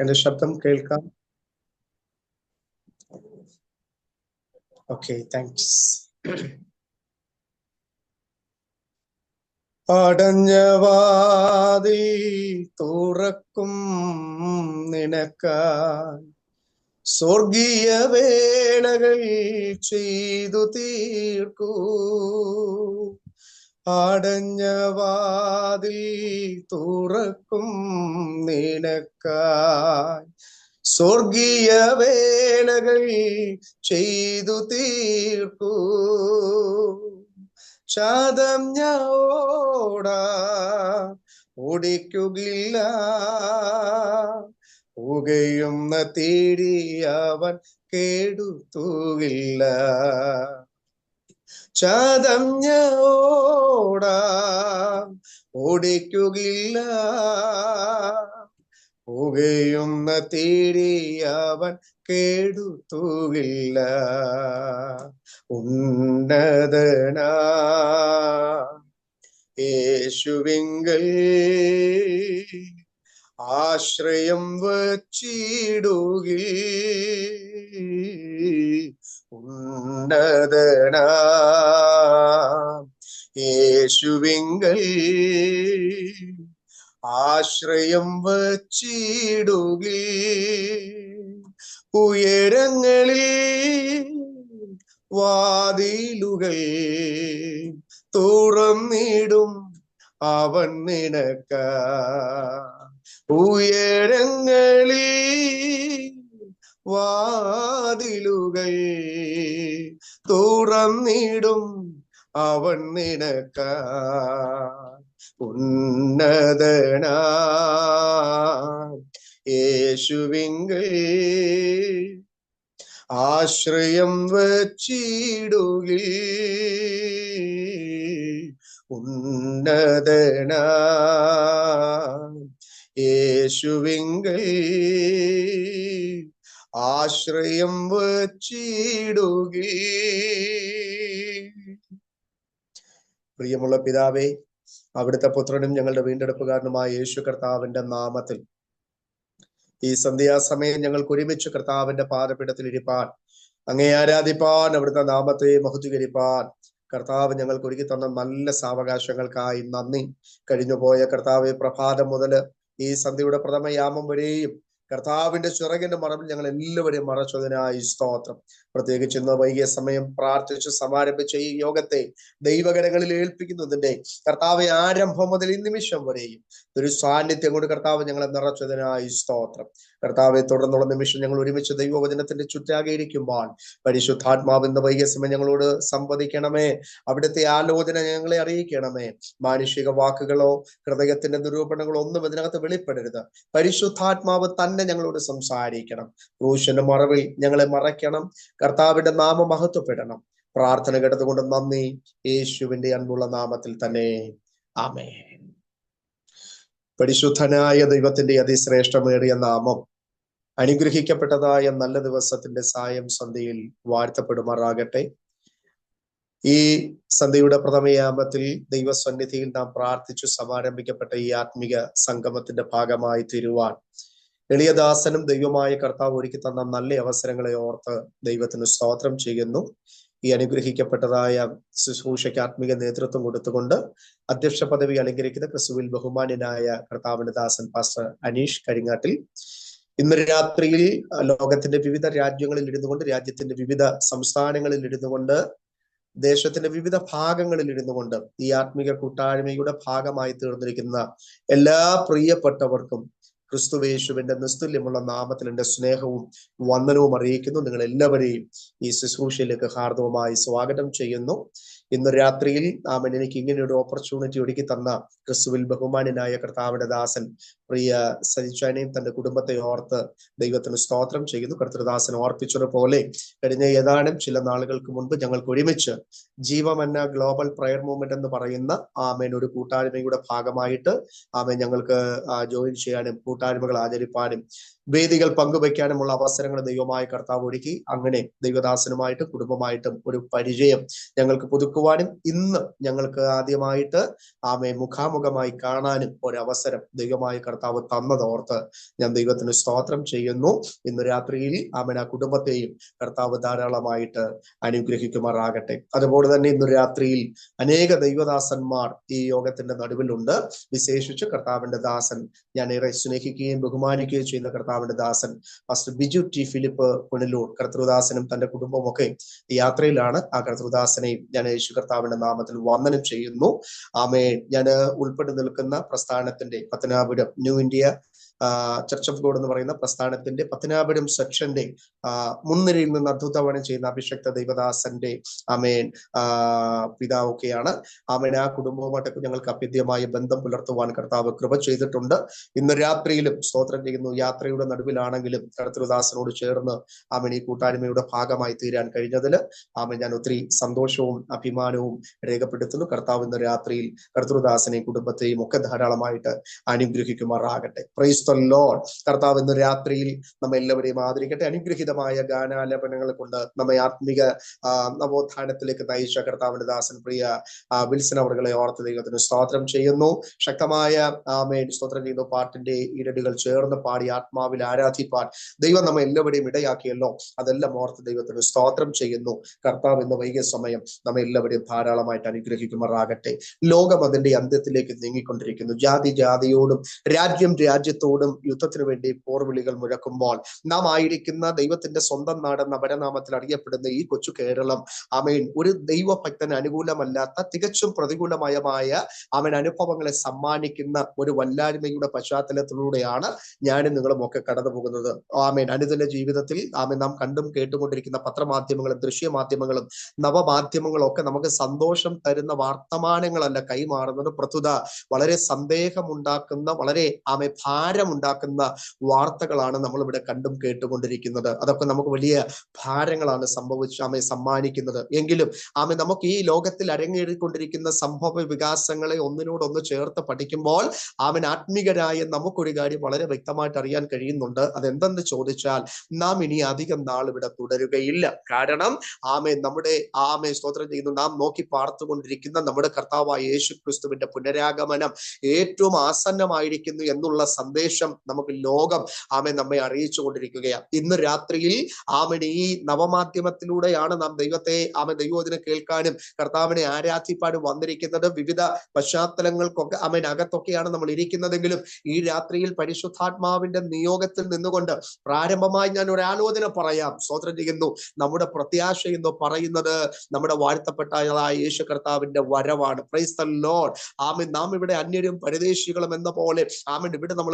എന്റെ ശബ്ദം കേൾക്കാം? Okay, thanks. അടഞ്ഞ വാതിൽ തുറക്കും നിനക്കാൻ സ്വർഗീയ വേലകൾ ചെയ്തു തീർക്കൂ. അടഞ്ഞ വാതിൽ തുറക്കും നിനക്കായി സ്വർഗീയ വേലകൾ ചെയ്തു തീർക്കൂ. ശാദം ഞാടാ ഓടിക്കുകില്ല, പുകയുന്ന തീരി അവൻ കേടുത്തുകില്ല. ചതഞ്ഞോടാ ഓടിക്കുകില്ല, പുകയുന്ന തീരി അവൻ കേടുത്തുകില്ല. ഉന്നതനാ യേശുവിങ്കൽ ആശ്രയം വച്ചിടുകിൽ, ഉന്നതനാ യേശുവിങ്കൽ ആശ്രയം വച്ചിടുകിൽ. ഉയരങ്ങളിൽ വാതിലുകൾ തുറന്നിടും അവൻ നിനക്ക. ഉയരങ്ങളിൽ വാതിലുകൾ തുറന്നിടും അവൻ നിനക്ക. ഉന്നതനാ യേശുവിങ്കൽ ആശ്രയം വച്ചിടുകിൽ, ഉന്നതനാ യേശുവിങ്കൽ ആശ്രയം വച്ചിടുകിൽ. പ്രിയമുള്ള പിതാവേ, അവിടുത്തെ പുത്രനും ഞങ്ങളുടെ വീണ്ടെടുപ്പുകാരനുമായ യേശു കർത്താവിന്റെ നാമത്തിൽ ഈ സന്ധ്യാസമയം ഞങ്ങൾക്ക് ഒരുമിച്ച് കർത്താവിന്റെ പാദപീഠത്തിൽ ഇരിപ്പാൻ, അങ്ങേ ആരാധിപ്പാൻ, അവിടുത്തെ നാമത്തെ മഹത്വീകരിപ്പാൻ കർത്താവ് ഞങ്ങൾക്ക് ഒരുക്കി തന്ന നല്ല സാവകാശങ്ങൾക്കായി നന്ദി. കഴിഞ്ഞുപോയ കർത്താവ് പ്രഭാതം മുതൽ ഈ സന്ധ്യയുടെ പ്രഥമയാമം വരെയും കർത്താവിന്റെ ചിറകിന്റെ മറവിൽ ഞങ്ങൾ എല്ലാവരെയും മറച്ചതിനായി സ്തോത്രം. പ്രത്യേകിച്ച് ഇന്ന് വൈകിയ സമയം പ്രാർത്ഥിച്ച് സമാരംഭിച്ച ഈ യോഗത്തെ ദൈവകരങ്ങളിൽ ഏൽപ്പിക്കുന്നതിന്റെ കർത്താവ് ആരംഭം മുതൽ ഈ നിമിഷം വരെയും ഒരു സാന്നിധ്യം കൊണ്ട് കർത്താവ് ഞങ്ങളെ നിറച്ചതിനായി സ്തോത്രം. കർത്താവെ, തുടർന്നുള്ള നിമിഷം ഞങ്ങൾ ഒരുമിച്ച് ദൈവവചനത്തിന്റെ ചുറ്റാകെ ഇരിക്കുമ്പോൾ പരിശുദ്ധാത്മാവ് ഇന്ന് വൈകിയ സമയം ഞങ്ങളോട് സംവദിക്കണമേ. അവിടുത്തെ ആലോചന ഞങ്ങളെ അറിയിക്കണമേ. മാനുഷിക വാക്കുകളോ ഹൃദയത്തിന്റെ നിരൂപണങ്ങളോ ഒന്നും ഇതിനകത്ത് വെളിപ്പെടരുത്. പരിശുദ്ധാത്മാവ് തന്നെ ഞങ്ങളോട് സംസാരിക്കണം. ക്രൂശിന്റെ മറവിൽ ഞങ്ങളെ മറയ്ക്കണം. കർത്താവിന്റെ നാമം മഹത്വപ്പെടണം. പ്രാർത്ഥന കേട്ടതുകൊണ്ട് നന്ദി, യേശുവിന്റെ അൻപുള്ള നാമത്തിൽ തന്നെ, ആമേൻ. പരിശുദ്ധനായ ദൈവത്തിന്റെ അതിശ്രേഷ്ഠമേറിയ നാമം അനുഗ്രഹിക്കപ്പെട്ടതായ നല്ല ദിവസത്തിന്റെ സായം സന്ധ്യയിൽ വാഴ്ത്തപ്പെടുമാറാകട്ടെ. ഈ സന്ധ്യയുടെ പ്രഥമയാമത്തിൽ ദൈവസന്നിധിയിൽ നാം പ്രാർത്ഥിച്ചു സമാരംഭിക്കപ്പെട്ട ഈ ആത്മിക സംഗമത്തിന്റെ ഭാഗമായി തീരുവാൻ എളിയദാസനും ദൈവമായ കർത്താവ് ഒരുക്കി തന്ന നല്ല അവസരങ്ങളെ ഓർത്ത് ദൈവത്തിന് സ്തോത്രം ചെയ്യുന്നു. ഈ അനുഗ്രഹിക്കപ്പെട്ടതായ ശുശ്രൂഷയ്ക്ക് ആത്മീക നേതൃത്വം കൊടുത്തുകൊണ്ട് അധ്യക്ഷ പദവി അലങ്കരിക്കുന്ന ക്രിസ്തുവിൽ ബഹുമാന്യനായ കർത്താവിന്റെ ദാസൻ പാസ്റ്റർ അനീഷ് കരിങ്ങാട്ടിൽ ഇന്ന് രാത്രിയിൽ ലോകത്തിന്റെ വിവിധ രാജ്യങ്ങളിൽ ഇരുന്നുകൊണ്ട്, രാജ്യത്തിന്റെ വിവിധ സംസ്ഥാനങ്ങളിൽ ഇരുന്നുകൊണ്ട്, ദേശത്തിന്റെ വിവിധ ഭാഗങ്ങളിൽ ഇരുന്നുകൊണ്ട് ഈ ആത്മീക കൂട്ടായ്മയുടെ ഭാഗമായി തീർന്നിരിക്കുന്ന എല്ലാ പ്രിയപ്പെട്ടവർക്കും ക്രിസ്തുവേശുവിന്റെ നിസ്തുല്യമുള്ള നാമത്തിൽ എന്റെ സ്നേഹവും വന്ദനവും അറിയിക്കുന്നു. നിങ്ങൾ എല്ലാവരെയും ഈ ശുശ്രൂഷയിലേക്ക് ഹാർദവമായി സ്വാഗതം ചെയ്യുന്നു. ഇന്ന് രാത്രിയിൽ ആമൻ എനിക്ക് ഇങ്ങനെ ഒരു ഓപ്പർച്യൂണിറ്റി ഒരുക്കി തന്ന ക്രിസ്തുവിൽ ബഹുമാന്യനായ കർത്താവിന്റെ ദാസൻ പ്രിയ സജിച്ചാനെയും തന്റെ കുടുംബത്തെ ഓർത്ത് ദൈവത്തിന് സ്തോത്രം ചെയ്യുന്നു. കർത്തൃദാസൻ ഓർപ്പിച്ചതുപോലെ കഴിഞ്ഞ ഏതാനും ചില നാളുകൾക്ക് മുൻപ് ഞങ്ങൾക്ക് ഒരുമിച്ച് ജീവമന്ന ഗ്ലോബൽ പ്രയർ മൂവ്മെന്റ് എന്ന് പറയുന്ന ആമേൻ ഒരു കൂട്ടായ്മയുടെ ഭാഗമായിട്ട് ആമേൻ ഞങ്ങൾക്ക് ജോയിൻ ചെയ്യാനും കൂട്ടായ്മകൾ ആചരിപ്പാനും വേദികൾ പങ്കുവയ്ക്കാനുമുള്ള അവസരങ്ങൾ ദൈവമായ കർത്താവ് ഒരുക്കി. അങ്ങനെ ദൈവദാസനുമായിട്ടും കുടുംബമായിട്ടും ഒരു പരിചയം ഞങ്ങൾക്ക് പുതുക്കുവാൻ കേൾക്കുവാനും ഇന്ന് ഞങ്ങൾക്ക് ആദ്യമായിട്ട് മുഖാമുഖമായി കാണാനും ഒരവസരം ദൈവമായ കർത്താവ് തന്നതോർത്ത് ഞാൻ ദൈവത്തിന് സ്തോത്രം ചെയ്യുന്നു. ഇന്ന് രാത്രിയിൽ ആ കുടുംബത്തെയും കർത്താവ് ധാരാളമായിട്ട് അനുഗ്രഹിക്കുമാറാകട്ടെ. അതുപോലെ തന്നെ ഇന്ന് രാത്രിയിൽ അനേക ദൈവദാസന്മാർ ഈ യോഗത്തിന്റെ നടുവിലുണ്ട്. വിശേഷിച്ച് കർത്താവിന്റെ ദാസൻ, ഞാൻ ഏറെ സ്നേഹിക്കുകയും ബഹുമാനിക്കുകയും ചെയ്യുന്ന കർത്താവിന്റെ ദാസൻ പാസ്റ്റർ ബിജു ടി ഫിലിപ്പ് പുനലൂർ, കർത്തൃദാസനും തന്റെ കുടുംബവും ഒക്കെ യാത്രയിലാണ്. ആ കർത്തൃദാസനെയും ഞാൻ യേശു കർത്താവിന്റെ നാമത്തിൽ വന്ദനം ചെയ്യുന്നു. ഞാൻ ഉൾപ്പെട്ട് നിൽക്കുന്ന പ്രസ്ഥാനത്തിന്റെ Pathanapuram new India church of God എന്ന് പറയുന്ന പ്രസ്ഥാനത്തിന്റെ പത്തനാപുരം സെക്ഷന്റെ മുൻനിരയിൽ നിന്ന് അദ്ഭുതവനം ചെയ്യുന്ന അഭിഷക്ത ദൈവദാസന്റെ പിതാവൊക്കെയാണ്. ആ കുടുംബവുമായിട്ടൊക്കെ ഞങ്ങൾക്ക് അഭേദ്യമായ ബന്ധം പുലർത്തുവാൻ കർത്താവ് കൃപ ചെയ്തിട്ടുണ്ട്. ഇന്ന് രാത്രിയിലും സ്തോത്രം ചെയ്യുന്നു. യാത്രയുടെ നടുവിലാണെങ്കിലും കർത്തൃദാസനോട് ചേർന്ന് ഈ കൂട്ടായ്മയുടെ ഭാഗമായി തീരാൻ കഴിഞ്ഞതിൽ ഞാൻ ഒത്തിരി സന്തോഷവും അഭിമാനവും രേഖപ്പെടുത്തുന്നു. കർത്താവ് ഇന്ന് രാത്രിയിൽ കർത്തൃദാസനെയും കുടുംബത്തെയും ഒക്കെ ധാരാളമായിട്ട് അനുഗ്രഹിക്കുമാറാകട്ടെ. Price the Lord. കർത്താവ് ഇന്ന് രാത്രിയിൽ നമ്മെ എല്ലാവരെയും ആദരിക്കട്ടെ. അനുഗ്രഹിതമായ ഗാനാലാപനങ്ങൾ കൊണ്ട് നമ്മെ ആത്മിക നവോത്ഥാനത്തിലേക്ക് നയിച്ച കർത്താവിന്റെ ദാസൻ പ്രിയ വിൽസൺ അവറുകളെ ഓർത്ത് ദൈവത്തിന് സ്തോത്രം ചെയ്യുന്നു. ശക്തമായ സ്തോത്രം ചെയ്യുന്നു. പാട്ടിന്റെ ഈരടികൾ ചേർന്ന് പാടി ആത്മാവിൽ ആരാധിപ്പാൻ ദൈവം നമ്മെ എല്ലാവരെയും ഇടയാക്കിയല്ലോ. അതെല്ലാം ഓർത്ത് ദൈവത്തിന് സ്തോത്രം ചെയ്യുന്നു. കർത്താവ് ഇന്ന് വൈകിയ സമയം നമ്മെ എല്ലാവരെയും ധാരാളമായിട്ട് അനുഗ്രഹിക്കുമാറാകട്ടെ. ലോകം അതിന്റെ അന്ത്യത്തിലേക്ക് നീങ്ങിക്കൊണ്ടിരിക്കുന്നു. ജാതി ജാതിയോടും രാജ്യം രാജ്യത്തോടും യുദ്ധത്തിന് വേണ്ടി പോർവിളികൾ മുഴക്കുമ്പോൾ നാം ആയിരിക്കുന്ന ദൈവത്തിന്റെ സ്വന്തം നാടെന്ന അപരനാമത്തിൽ അറിയപ്പെടുന്ന ഈ കൊച്ചു കേരളം ഒരു ദൈവഭക്തന് അനുകൂലമല്ലാത്ത തികച്ചും പ്രതികൂലമായ അനുഭവങ്ങളെ സമ്മാനിക്കുന്ന ഒരു വല്ലായ്മയുടെ പശ്ചാത്തലത്തിലൂടെയാണ് ഞാനും നിങ്ങളും ഒക്കെ കടന്നു പോകുന്നത്. അനുദിന ജീവിതത്തിൽ നാം കണ്ടും കേട്ടുകൊണ്ടിരിക്കുന്ന പത്രമാധ്യമങ്ങളും ദൃശ്യമാധ്യമങ്ങളും നവമാധ്യമങ്ങളും ഒക്കെ നമുക്ക് സന്തോഷം തരുന്ന വർത്തമാനങ്ങളല്ല കൈമാറുന്നത്. പ്രതുത വളരെ സന്ദേഹമുണ്ടാക്കുന്ന, വളരെ ഭാരമുണ്ടാക്കുന്ന വാർത്തകളാണ് നമ്മളിവിടെ കണ്ടും കേട്ടുകൊണ്ടിരിക്കുന്നത്. അതൊക്കെ നമുക്ക് വലിയ ഭാരങ്ങളാണ് സമ്മാനിക്കുന്നത്. എങ്കിലും നമുക്ക് ഈ ലോകത്തിൽ അരങ്ങേറിക്കൊണ്ടിരിക്കുന്ന സംഭവ വികാസങ്ങളെ ഒന്നിനോടൊന്ന് ചേർത്ത് പഠിക്കുമ്പോൾ ആത്മീകരായ നമുക്കൊരു കാര്യം വളരെ വ്യക്തമായിട്ട് അറിയാൻ കഴിയുന്നുണ്ട്. അതെന്തെന്ന് ചോദിച്ചാൽ നാം ഇനി അധികം നാൾ ഇവിടെ തുടരുകയില്ല. കാരണം നമ്മുടെ സ്തോത്രം ചെയ്യുന്നു, നാം നോക്കി പാർത്തുകൊണ്ടിരിക്കുന്ന നമ്മുടെ കർത്താവായ യേശു ക്രിസ്തുവിന്റെ പുനരാഗമനം ഏറ്റവും ആസന്നമായിരിക്കുന്നു എന്നുള്ള സന്ദേശം നമുക്ക് ലോകം നമ്മെ അറിയിച്ചു കൊണ്ടിരിക്കുകയാണ്. ഇന്ന് രാത്രിയിൽ ഈ നവമാധ്യമത്തിലൂടെയാണ് നാം ദൈവത്തെ ദൈവത്തിനെ കേൾക്കാനും കർത്താവിനെ ആരാധിപ്പാനും വന്നിരിക്കുന്നത്. വിവിധ പശ്ചാത്തലങ്ങൾക്കൊക്കെ അകത്തൊക്കെയാണ് നമ്മൾ ഇരിക്കുന്നതെങ്കിലും ഈ രാത്രിയിൽ പരിശുദ്ധാത്മാവിന്റെ നിയോഗത്തിൽ നിന്നുകൊണ്ട് പ്രാരംഭമായി ഞാൻ ഒരു ആലോചന പറയാം. സ്തോത്രം ചെയ്യുന്നു. നമ്മുടെ പ്രത്യാശ എന്ന് പറയുന്നത് നമ്മുടെ വാഴ്ത്തപ്പെട്ടതായ യേശു കർത്താവിന്റെ വരവാണ്. Praise the lord. നാം ഇവിടെ അന്യരും പരദേശികളും എന്ന പോലെ ഇവിടെ നമ്മൾ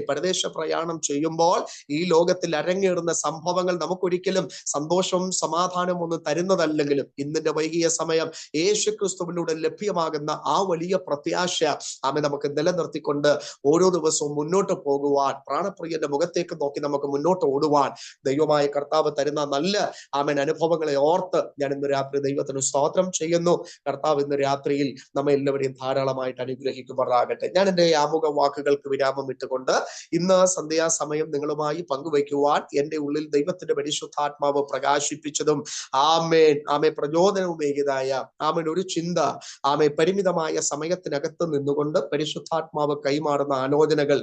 പരദേശ പ്രയാണം ചെയ്യുമ്പോൾ ഈ ലോകത്തിൽ അരങ്ങേറുന്ന സംഭവങ്ങൾ നമുക്കൊരിക്കലും സന്തോഷവും സമാധാനവും ഒന്നും തരുന്നതല്ലെങ്കിലും ഇന്നിന്റെ വൈകിയ സമയം യേശു ക്രിസ്തുവിലൂടെ ലഭ്യമാകുന്ന ആ വലിയ പ്രത്യാശ നമുക്ക് നിലനിർത്തിക്കൊണ്ട് ഓരോ ദിവസവും മുന്നോട്ട് പോകുവാൻ, പ്രാണപ്രിയന്റെ മുഖത്തേക്ക് നോക്കി നമുക്ക് മുന്നോട്ട് ഓടുവാൻ ദൈവമായ കർത്താവ് തരുന്ന നല്ല അനുഭവങ്ങളെ ഓർത്ത് ഞാൻ ഇന്ന് രാത്രി ദൈവത്തിന് സ്തോത്രം ചെയ്യുന്നു. കർത്താവ് ഇന്ന് രാത്രിയിൽ നമ്മെ എല്ലാവരെയും ധാരാളമായിട്ട് അനുഗ്രഹിക്കുമാറാകട്ടെ. ഞാൻ എന്റെ ആമുഖ വാക്കുകൾക്ക് വിരാമം ഇട്ടുകൊണ്ട് ഇന്ന് സന്ധ്യാസമയം നിങ്ങളുമായി പങ്കുവയ്ക്കുവാൻ എന്റെ ഉള്ളിൽ ദൈവത്തിന്റെ പരിശുദ്ധാത്മാവ് പ്രകാശിപ്പിച്ചതും പ്രചോദനവും ഏകിയതായ ഒരു ചിന്ത പരിമിതമായ സമയത്തിനകത്ത് നിന്നുകൊണ്ട് പരിശുദ്ധാത്മാവ് കൈമാറുന്ന ആലോചനകൾ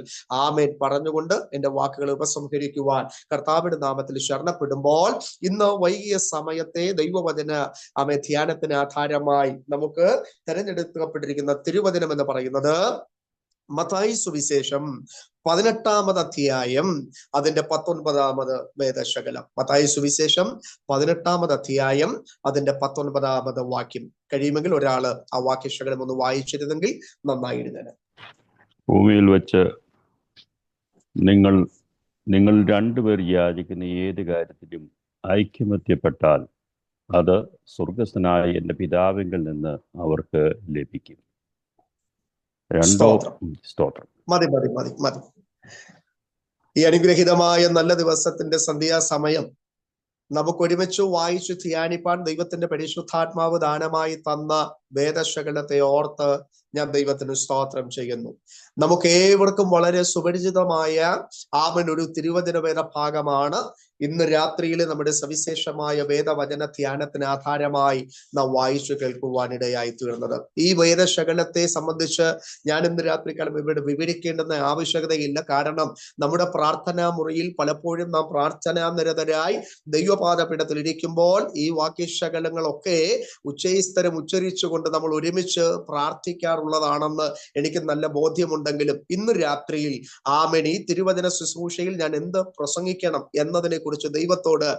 പറഞ്ഞുകൊണ്ട് എന്റെ വാക്കുകൾ ഉപസംഹരിക്കുവാൻ കർത്താവിന്റെ നാമത്തിൽ ശരണപ്പെടുമ്പോൾ ഇന്ന് വൈകിയ സമയത്തെ ദൈവവചന ധ്യാനത്തിന് ആധാരമായി നമുക്ക് തെരഞ്ഞെടുക്കപ്പെട്ടിരിക്കുന്ന തിരുവചനം എന്ന് പറയുന്നത് മത്തായി സുവിശേഷം 18-ാമത് അധ്യായം അതിന്റെ 19-ാമത് വേദശകലം. മത്തായി സുവിശേഷം 18-ാമത് അധ്യായം അതിന്റെ 19-ാമത് വാക്യം. കഴിയുമെങ്കിൽ ഒരാള് ആ വാക്യശകലം ഒന്ന് വായിച്ചിരുന്നെങ്കിൽ നന്നായിരുന്നേനെ. ഭൂമിയിൽ വെച്ച് നിങ്ങൾ രണ്ടുപേർ യാചിക്കുന്ന ഏത് കാര്യത്തിലും ഐക്യമത്യപ്പെട്ടാൽ അത് സ്വർഗസ്ഥനായ എൻ്റെ പിതാവിങ്കിൽ നിന്ന് അവർക്ക് ലഭിക്കും. സ്തോത്രം. മതി. ഈ അനുഗ്രഹീതമായ നല്ല ദിവസത്തിന്റെ സന്ധ്യാസമയം നമുക്ക് ഒരുമിച്ച് വായിച്ചു ധ്യാനിപ്പാൻ ദൈവത്തിന്റെ പരിശുദ്ധാത്മാവ് ദാനമായി തന്ന വേദശകലത്തെ ഓർത്ത് ഞാൻ ദൈവത്തിന് സ്തോത്രം ചെയ്യുന്നു. നമുക്ക് ഏവർക്കും വളരെ സുപരിചിതമായ ഒരു തിരുവചന വേദ ഭാഗമാണ് ഇന്ന് രാത്രിയിൽ നമ്മുടെ സവിശേഷമായ വേദവചന ധ്യാനത്തിന് ആധാരമായി നാം വായിച്ചു കേൾക്കുവാനിടയായി തീർന്നത്. ഈ വേദശകലത്തെ സംബന്ധിച്ച് ഞാൻ ഇന്ന് രാത്രിക്കാലം ഇവിടെ വിവരിക്കേണ്ടെന്ന ആവശ്യകതയില്ല. കാരണം നമ്മുടെ പ്രാർത്ഥനാ മുറിയിൽ പലപ്പോഴും നാം പ്രാർത്ഥനാ നിരതരായി ദൈവപാദപീഠത്തിൽ ഇരിക്കുമ്പോൾ ഈ വാക്യശകലങ്ങളൊക്കെ ഉച്ചയിസ്തരം ഉച്ചരിച്ചുകൊണ്ട് നമ്മൾ ഒരുമിച്ച് പ്രാർത്ഥിക്കാറുള്ളതാണെന്ന് എനിക്ക് നല്ല ബോധ്യമുണ്ടെങ്കിലും ഇന്ന് രാത്രിയിൽ ഈ തിരുവചന ശുശ്രൂഷയിൽ ഞാൻ എന്ത് പ്രസംഗിക്കണം എന്നതിനെ കുറിച്ച് ദൈവത്തോട്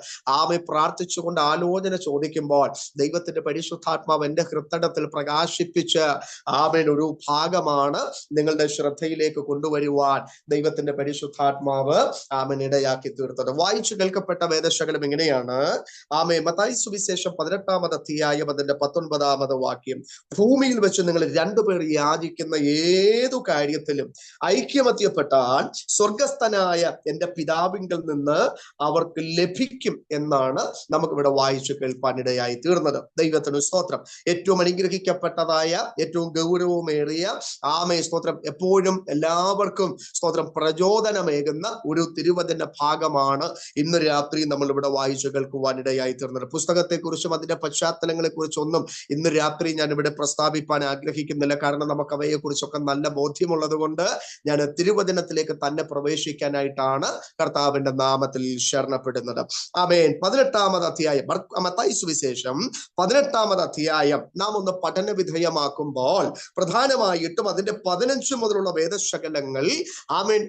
പ്രാർത്ഥിച്ചുകൊണ്ട് ആലോചന ചോദിക്കുമ്പോൾ ദൈവത്തിന്റെ പരിശുദ്ധാത്മാവ് എന്റെ ഹൃദയത്തിൽ പ്രകാശിപ്പിച്ച് ഒരു ഭാഗമാണ് നിങ്ങളുടെ ശ്രദ്ധയിലേക്ക് കൊണ്ടുവരുവാൻ ദൈവത്തിന്റെ പരിശുദ്ധാത്മാവ് ഇടയാക്കി തീർത്തത്. വായിച്ചു കേൾക്കപ്പെട്ട വേദശകലം ഇങ്ങനെയാണ്. മത്തായി സുവിശേഷം 18-ാം അധ്യായം അതിന്റെ 19-ാമത് വാക്യം. ഭൂമിയിൽ വെച്ച് നിങ്ങൾ രണ്ടുപേർ യാചിക്കുന്ന ഏതു കാര്യത്തിലും ഐക്യമത്യപ്പെട്ടാൽ സ്വർഗസ്ഥനായ എന്റെ പിതാവിങ്കൽ നിന്ന് അവർക്ക് ലഭിക്കും എന്നാണ് നമുക്കിവിടെ വായിച്ചു കേൾപ്പാനിടയായി തീർന്നത്. ദൈവത്തിന് സ്തോത്രം. ഏറ്റവും അനുഗ്രഹിക്കപ്പെട്ടതായ ഏറ്റവും ഗൗരവമേറിയ സ്തോത്രം എപ്പോഴും എല്ലാവർക്കും സ്തോത്രം പ്രചോദനമേകുന്ന ഒരു തിരുവചന ഭാഗമാണ് ഇന്ന് രാത്രി നമ്മൾ ഇവിടെ വായിച്ചു കേൾക്കുവാനിടയായി തീർന്നത്. പുസ്തകത്തെക്കുറിച്ചും അതിന്റെ പശ്ചാത്തലങ്ങളെ കുറിച്ചൊന്നും ഇന്ന് രാത്രി ഞാൻ ഇവിടെ പ്രസ്താവിപ്പാൻ ആഗ്രഹിക്കുന്നില്ല. കാരണം നമുക്ക് അവയെ കുറിച്ചൊക്കെ നല്ല ബോധ്യമുള്ളത് കൊണ്ട് ഞാൻ തിരുവചനത്തിലേക്ക് തന്നെ പ്രവേശിക്കാനായിട്ടാണ് കർത്താവിന്റെ നാമത്തിൽ ശരണപ്പെടുന്നത്. 18-ാമത് അധ്യായം മത്തായി സുവിശേഷം 18-ാമത് അധ്യായം നാം ഒന്ന് പഠന വിധേയമാക്കുമ്പോൾ പ്രധാനമായിട്ടും അതിന്റെ 15 മുതലുള്ള വേദശകലങ്ങൾ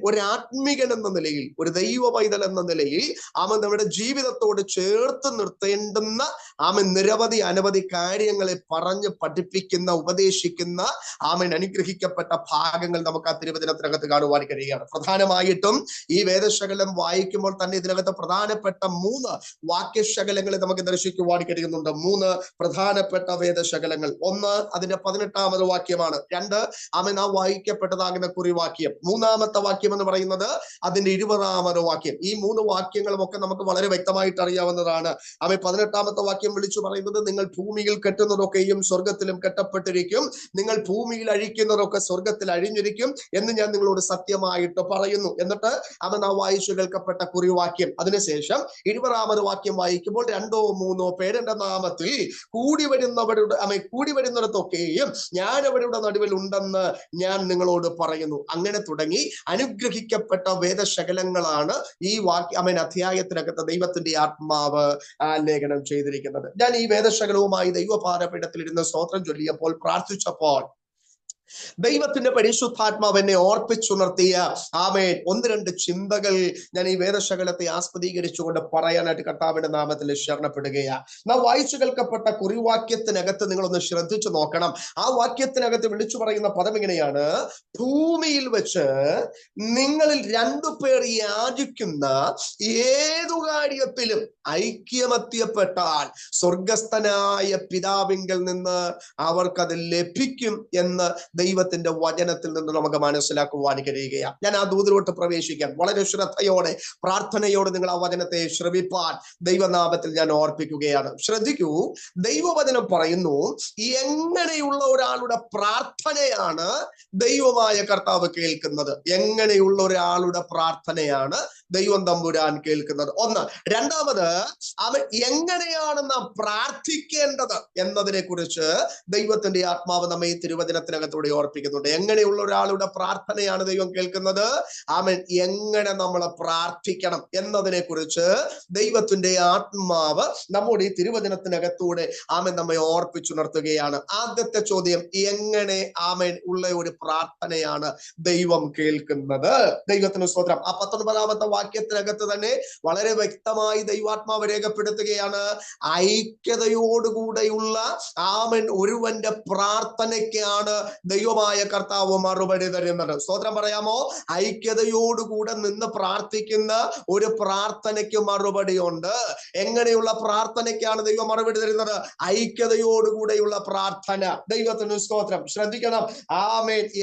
ഒരു ആത്മീകൻ എന്ന നിലയിൽ, ഒരു ദൈവ പൈതൽ എന്ന നിലയിൽ നമ്മുടെ ജീവിതത്തോട് ചേർത്ത് നിർത്തേണ്ടുന്ന നിരവധി അനവധി കാര്യങ്ങളെ പറഞ്ഞ് പഠിപ്പിക്കുന്ന, ഉപദേശിക്കുന്ന അനുഗ്രഹിക്കപ്പെട്ട ഭാഗങ്ങൾ നമുക്ക് ആ തിരുവചനത്തിനകത്ത് കാണുവാൻ കഴിയുകയാണ്. പ്രധാനമായിട്ടും ഈ വേദശകലം വായിക്കുമ്പോൾ തന്നെ ഇതിനകത്ത് പ്രധാനപ്പെട്ട 3 വാക്യശകലങ്ങളെ നമുക്ക് ദർശിക്കുവാൻ കഴിയുന്നുണ്ട്. 3 പ്രധാനപ്പെട്ട വേദശകലങ്ങൾ. 1 അതിന്റെ 18-ാമത് വാക്യമാണ്. 2 നാം വായിക്കപ്പെട്ടതാകുന്ന കുറിവാക്യം. 3-ാമത്തെ വാക്യം എന്ന് പറയുന്നത് അതിന്റെ 20-ാമത് വാക്യം. ഈ 3 വാക്യങ്ങളും ഒക്കെ നമുക്ക് വളരെ വ്യക്തമായിട്ട് അറിയാവുന്നതാണ്. 18-ാമത്തെ വാക്യം വിളിച്ചു പറയുന്നത്, നിങ്ങൾ ഭൂമിയിൽ കെട്ടുന്നതൊക്കെയും സ്വർഗത്തിലും കെട്ടപ്പെട്ടിരിക്കും, നിങ്ങൾ ഭൂമിയിൽ അഴിക്കുന്നതൊക്കെ സ്വർഗത്തിൽ അഴിഞ്ഞിരിക്കും എന്ന് ഞാൻ നിങ്ങളോട് സത്യമായിട്ട് പറയുന്നു. എന്നിട്ട് നാം വായിച്ചു കേൾക്കപ്പെട്ട കുറിവാക്യം. അതിനുശേഷം 20-ാമത് വാക്യം വായിക്കുമ്പോൾ 2 or 3 പേര് എന്റെ നാമത്തിൽ കൂടി വരുന്നിടത്തൊക്കെയും ഞാൻ അവരുടെ നടുവിൽ ഉണ്ടെന്ന് ഞാൻ നിങ്ങളോട് പറയുന്നു. അങ്ങനെ തുടങ്ങി അനുഗ്രഹിക്കപ്പെട്ട വേദശകലങ്ങളാണ് ഈ അധ്യായത്തിനകത്ത് ദൈവത്തിന്റെ ആത്മാവ് ലേഖനം ചെയ്തിരിക്കുന്നത്. ഞാൻ ഈ വേദശകലവുമായി ദൈവപാദപീഠത്തിൽ ഇരുന്ന് സ്തോത്രം ചൊല്ലിയപ്പോൾ, പ്രാർത്ഥിച്ചപ്പോൾ ദൈവത്തിന്റെ പരിശുദ്ധാത്മാവ് എന്നെ ഓർപ്പിച്ചുണർത്തിയ 1-2 ചിന്തകൾ ഞാൻ ഈ വേദശകലത്തെ ആസ്പദീകരിച്ചുകൊണ്ട് പറയാനായിട്ട് കർത്താവിന്റെ നാമത്തിൽ ശരണപ്പെടുകയാണ്. നാം വായിച്ചു കേൾക്കപ്പെട്ട കുറിവാക്യത്തിനകത്ത് നിങ്ങളൊന്ന് ശ്രദ്ധിച്ചു നോക്കണം. ആ വാക്യത്തിനകത്ത് വിളിച്ചു പറയുന്ന പദം ഇങ്ങനെയാണ്: ഭൂമിയിൽ വെച്ച് നിങ്ങളിൽ 2 പേർ യാചിക്കുന്ന ഏതു കാര്യത്തിലും ഐക്യമത്യപ്പെട്ടാൽ സ്വർഗസ്ഥനായ പിതാവിങ്കൽ നിന്ന് അവർക്കത് ലഭിക്കും എന്ന് ദൈവത്തിന്റെ വചനത്തിൽ നിന്ന് നമുക്ക് മനസ്സിലാക്കുവാൻ കഴിയുകയാണ്. ഞാൻ ആ ദൂതിലോട്ട് പ്രവേശിക്കാൻ വളരെ ശ്രദ്ധയോടെ, പ്രാർത്ഥനയോടെ നിങ്ങൾ ആ വചനത്തെ ശ്രവിപ്പാൻ ദൈവനാമത്തിൽ ഞാൻ ഓർപ്പിക്കുകയാണ്. ശ്രദ്ധിക്കൂ, ദൈവവചനം പറയുന്നു, എങ്ങനെയുള്ള ഒരാളുടെ പ്രാർത്ഥനയാണ് ദൈവമായ കർത്താവ് കേൾക്കുന്നത്? എങ്ങനെയുള്ള ഒരാളുടെ പ്രാർത്ഥനയാണ് ദൈവം തമ്പുരാൻ കേൾക്കുന്നത്? 1. രണ്ടാമത്, അവൻ എങ്ങനെയാണ് നാം പ്രാർത്ഥിക്കേണ്ടത് എന്നതിനെ കുറിച്ച് ദൈവത്തിന്റെ ആത്മാവ് നമ്മെ ഈ തിരുവചനത്തിനകത്തൂടെ ഓർപ്പിക്കുന്നുണ്ട്. എങ്ങനെയുള്ള ഒരാളുടെ പ്രാർത്ഥനയാണ് ദൈവം കേൾക്കുന്നത്? എങ്ങനെ നമ്മൾ പ്രാർത്ഥിക്കണം എന്നതിനെ കുറിച്ച് ദൈവത്തിന്റെ ആത്മാവ് നമ്മുടെ ഈ തിരുവചനത്തിനകത്തൂടെ നമ്മെ ഓർപ്പിച്ചുണർത്തുകയാണ്. ആദ്യത്തെ ചോദ്യം, എങ്ങനെ ഉള്ള ഒരു പ്രാർത്ഥനയാണ് ദൈവം കേൾക്കുന്നത്? ദൈവത്തിന് സ്തോത്രം. ആ 19-ാമത്തെ വാക്യത്തിനകത്ത് തന്നെ വളരെ വ്യക്തമായി ദൈവാത്മാവ് രേഖപ്പെടുത്തുകയാണ്, ഐക്യതയോടുകൂടെയുള്ള ഒരുവന്റെ പ്രാർത്ഥനയ്ക്കാണ് ദൈവമായ കർത്താവ് മറുപടി തരുന്നത്. സ്തോത്രം പറയാമോ? ഐക്യതയോടുകൂടെ നിന്ന് പ്രാർത്ഥിക്കുന്ന ഒരു പ്രാർത്ഥനയ്ക്ക് മറുപടി ഉണ്ട്. എങ്ങനെയുള്ള പ്രാർത്ഥനയ്ക്കാണ് ദൈവം മറുപടി തരുന്നത്? ഐക്യതയോടുകൂടെയുള്ള പ്രാർത്ഥന. ദൈവത്തിന് സ്തോത്രം. ശ്രദ്ധിക്കണം.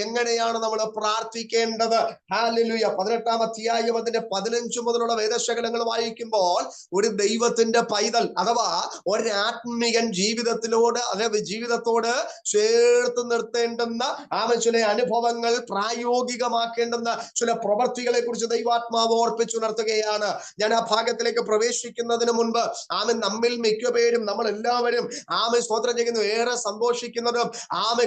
എങ്ങനെയാണ് നമ്മൾ പ്രാർത്ഥിക്കേണ്ടത്? ഹല്ലേലൂയ. 18-ാം അധ്യായം അതിന്റെ 15 മുതലുള്ള വേദശകലങ്ങൾ വായിക്കുമ്പോൾ ഒരു ദൈവത്തിന്റെ പൈതൽ അഥവാ ഒരാത്മീകൻ ജീവിതത്തോട് ചേർത്ത് നിർത്തേണ്ടുന്ന ചില അനുഭവങ്ങൾ പ്രായോഗികമാക്കേണ്ടുന്ന ചില പ്രവർത്തികളെ കുറിച്ച് ദൈവാത്മാവ് ഓർപ്പിച്ചുണർത്തുകയാണ്. ഞാൻ ആ ഭാഗത്തിലേക്ക് പ്രവേശിക്കുന്നതിന് മുൻപ് നമ്മിൽ മിക്കപേരും നമ്മൾ എല്ലാവരും സ്തോത്രം ചെയ്യുന്നു, ഏറെ സന്തോഷിക്കുന്നതും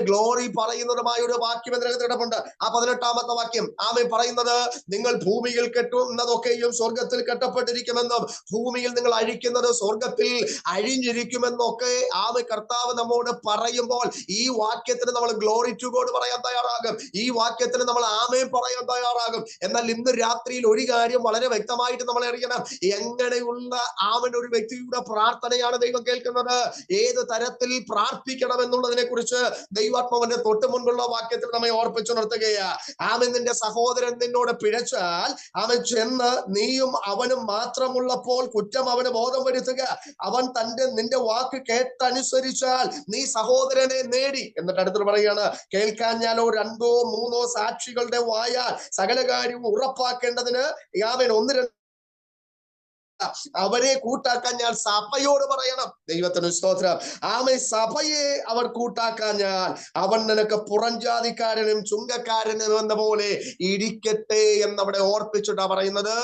ഗ്ലോറി പറയുന്നതുമായ ഒരു വാക്യം ഇതിനകത്ത് കിടപ്പുണ്ട്. ആ 18-ാമത്തെ വാക്യം പറയുന്നത്, നിങ്ങൾ ഭൂമിയിൽ കെട്ടുന്നതൊക്കെയും സ്വർഗത്തിൽ കെട്ടപ്പെട്ടിരിക്കുമെന്നും ഭൂമിയിൽ നിങ്ങൾ അഴിക്കുന്നത് സ്വർഗത്തിൽ അഴിഞ്ഞിരിക്കുമെന്നൊക്കെ കർത്താവ് നമ്മോട് പറയുമ്പോൾ ഈ വാക്യത്തിന് നമ്മൾ ഗ്ലോറി ടു ഗോഡ് പറയാൻ തയ്യാറാകും. ഈ വാക്യത്തിന് നമ്മൾ ആമേൻ പറയാൻ തയ്യാറാകും. എന്നാൽ ഇന്ന് രാത്രിയിൽ ഒരു കാര്യം വളരെ വ്യക്തമായിട്ട് നമ്മൾ അറിയണം. എങ്ങനെയുള്ള ഒരു വ്യക്തിയുടെ പ്രാർത്ഥനയാണ് ദൈവം കേൾക്കുന്നത്, ഏത് തരത്തിൽ പ്രാർത്ഥിക്കണം എന്നുള്ളതിനെ കുറിച്ച് ദൈവാത്മാവിന്റെ തൊട്ട് മുൻപുള്ള വാക്യത്തിൽ നമ്മെ ഓർപ്പിച്ചുണർത്തുകയാ. നിന്റെ സഹോദരൻ നിന്നോട് പിഴച്ചാൽ അവൻ ചെന്ന് നീയും അവനും മാത്രമുള്ളപ്പോൾ കുറ്റം അവന് ബോധം വരുത്തുക. അവൻ നിന്റെ വാക്ക് കേട്ടനുസരിച്ചാൽ നീ സഹോദരനെ നേടി. എന്നിട്ട് അടുത്ത് പറയുകയാണ്, കേൾക്കാൻ ഞാനോ 2 3 സാക്ഷികളുടെ വായാൽ സകല കാര്യവും ഉറപ്പാക്കേണ്ടതിന് അവരെ കൂട്ടാക്കാൻ ഞാൻ സഭയോട് പറയണം. ദൈവത്തിന് സ്തോത്രം. സഭയെ അവർ കൂട്ടാക്കാൻ ഞാൻ അവൻ നിനക്ക് പുറംജാതിക്കാരനും ചുങ്കക്കാരനും എന്ന പോലെ ഇരിക്കട്ടെ എന്നവിടെ ഓർപ്പിച്ചിട്ടാ പറയുന്നത്.